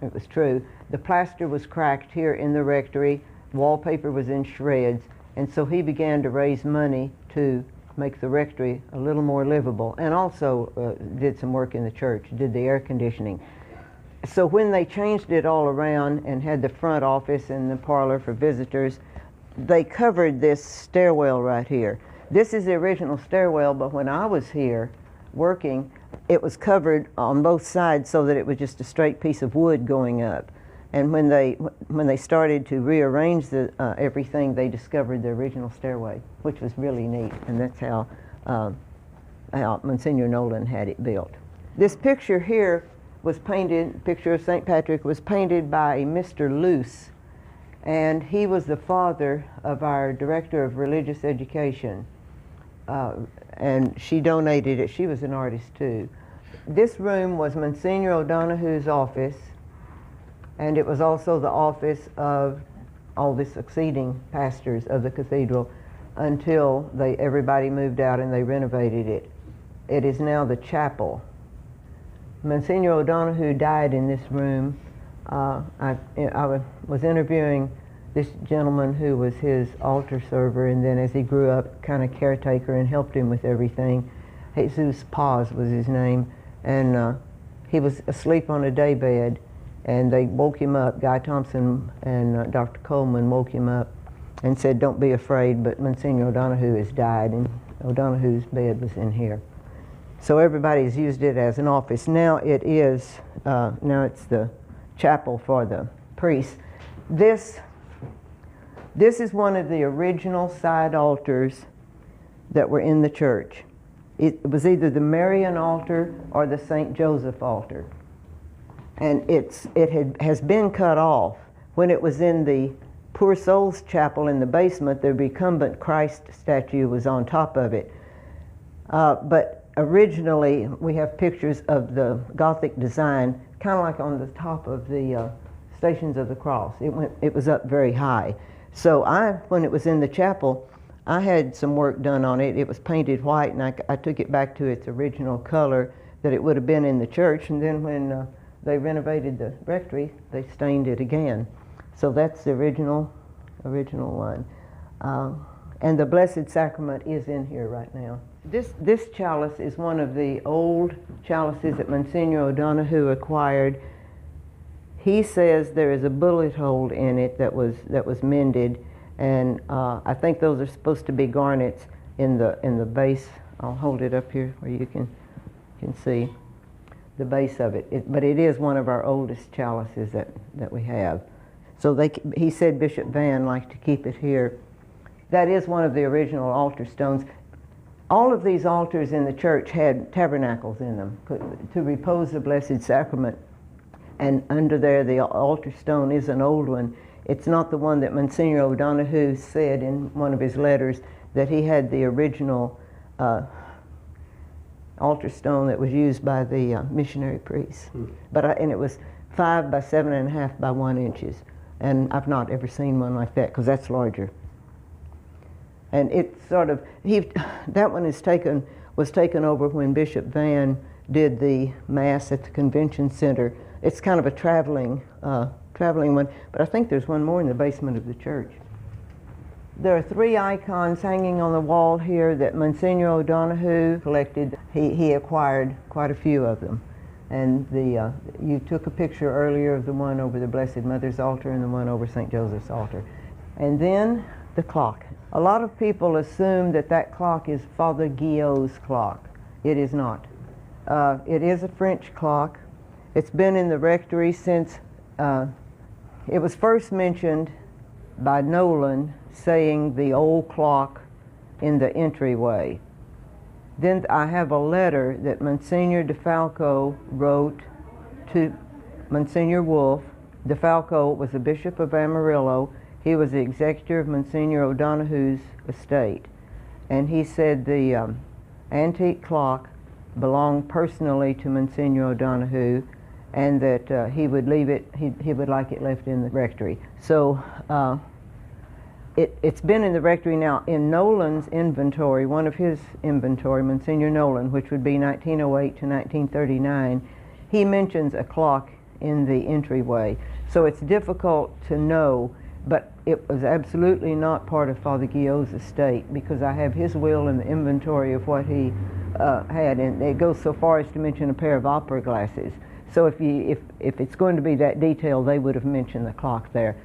S1: it was true, the plaster was cracked here in the rectory, wallpaper was in shreds, and so he began to raise money to make the rectory a little more livable, and also did some work in the church, did the air conditioning. So when they changed it all around and had the front office and the parlor for visitors, they covered this stairwell right here. This is the original stairwell, but when I was here working, it was covered on both sides so that it was just a straight piece of wood going up. And when they started to rearrange everything, they discovered the original stairway, which was really neat, and that's how Monsignor Nolan had it built. This picture here was painted, picture of St. Patrick was painted by a Mr. Luce, and he was the father of our director of religious education. And she donated it. She was an artist too. This room was Monsignor O'Donohoe's office, and it was also the office of all the succeeding pastors of the cathedral until everybody moved out and they renovated it. It is now the chapel. Monsignor O'Donohoe died in this room. I was interviewing this gentleman who was his altar server, and then as he grew up, kind of caretaker and helped him with everything. Jesus Paz was his name, and he was asleep on a day bed, and they woke him up. Guy Thompson and Dr. Coleman woke him up and said, "Don't be afraid, but Monsignor O'Donohoe has died," and O'Donohoe's bed was in here. So everybody's used it as an office. Now it is, now it's the chapel for the priests. This is one of the original side altars that were in the church. It was either the Marian altar or the St. Joseph altar. And it has been cut off. When it was in the Poor Souls Chapel in the basement, the recumbent Christ statue was on top of it. But originally, we have pictures of the Gothic design, kind of like on the top of the Stations of the Cross. It was up very high. So when it was in the chapel, I had some work done on it. It was painted white, and I took it back to its original color that it would have been in the church. And then when they renovated the rectory, they stained it again. So that's the original one. And the Blessed Sacrament is in here right now. This chalice is one of the old chalices that Monsignor O'Donohoe acquired. He says there is a bullet hole in it that was mended, and I think those are supposed to be garnets in the base. I'll hold it up here where you can see the base of it. But it is one of our oldest chalices that we have. So he said Bishop Van liked to keep it here. That is one of the original altar stones. All of these altars in the church had tabernacles in them to repose the Blessed Sacrament. And under there, the altar stone is an old one. It's not the one that Monsignor O'Donohoe said in one of his letters, that he had the original altar stone that was used by the missionary priests. And it was 5 by 7.5 by 1 inches. And I've not ever seen one like that, because that's larger. And it's sort of, that one was taken over when Bishop Van did the Mass at the Convention Center. It's kind of a traveling one, but I think there's one more in the basement of the church. There are 3 icons hanging on the wall here that Monsignor O'Donohoe collected. He acquired quite a few of them. And you took a picture earlier of the one over the Blessed Mother's altar and the one over St. Joseph's altar. And then the clock. A lot of people assume that clock is Father Guillot's clock. It is not. It is a French clock, It's been in the rectory since it was first mentioned by Nolan saying the old clock in the entryway. Then I have a letter that Monsignor DeFalco wrote to Monsignor Wolfe. DeFalco was the Bishop of Amarillo. He was the executor of Monsignor O'Donoghue's estate. And he said the antique clock belonged personally to Monsignor O'Donoghue, and that he would leave it, he would like it left in the rectory. So it's been in the rectory now. In Nolan's inventory, one of his inventory, Monsignor Nolan, which would be 1908 to 1939, he mentions a clock in the entryway. So it's difficult to know, but it was absolutely not part of Father Guyot's estate, because I have his will and the inventory of what he had, and it goes so far as to mention a pair of opera glasses. So if it's going to be that detailed, they would have mentioned the clock there.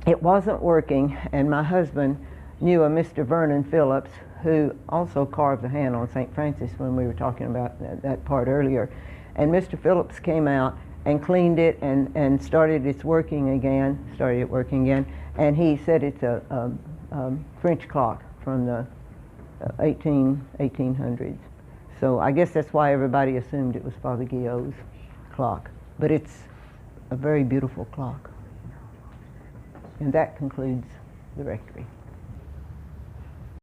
S1: It wasn't working, and my husband knew a Mr. Vernon Phillips, who also carved the hand on St. Francis when we were talking about that part earlier. And Mr. Phillips came out and cleaned it and started it working again, and he said it's a French clock from the 1800s. So I guess that's why everybody assumed it was Father Guyot's clock. But it's a very beautiful clock. And that concludes the rectory.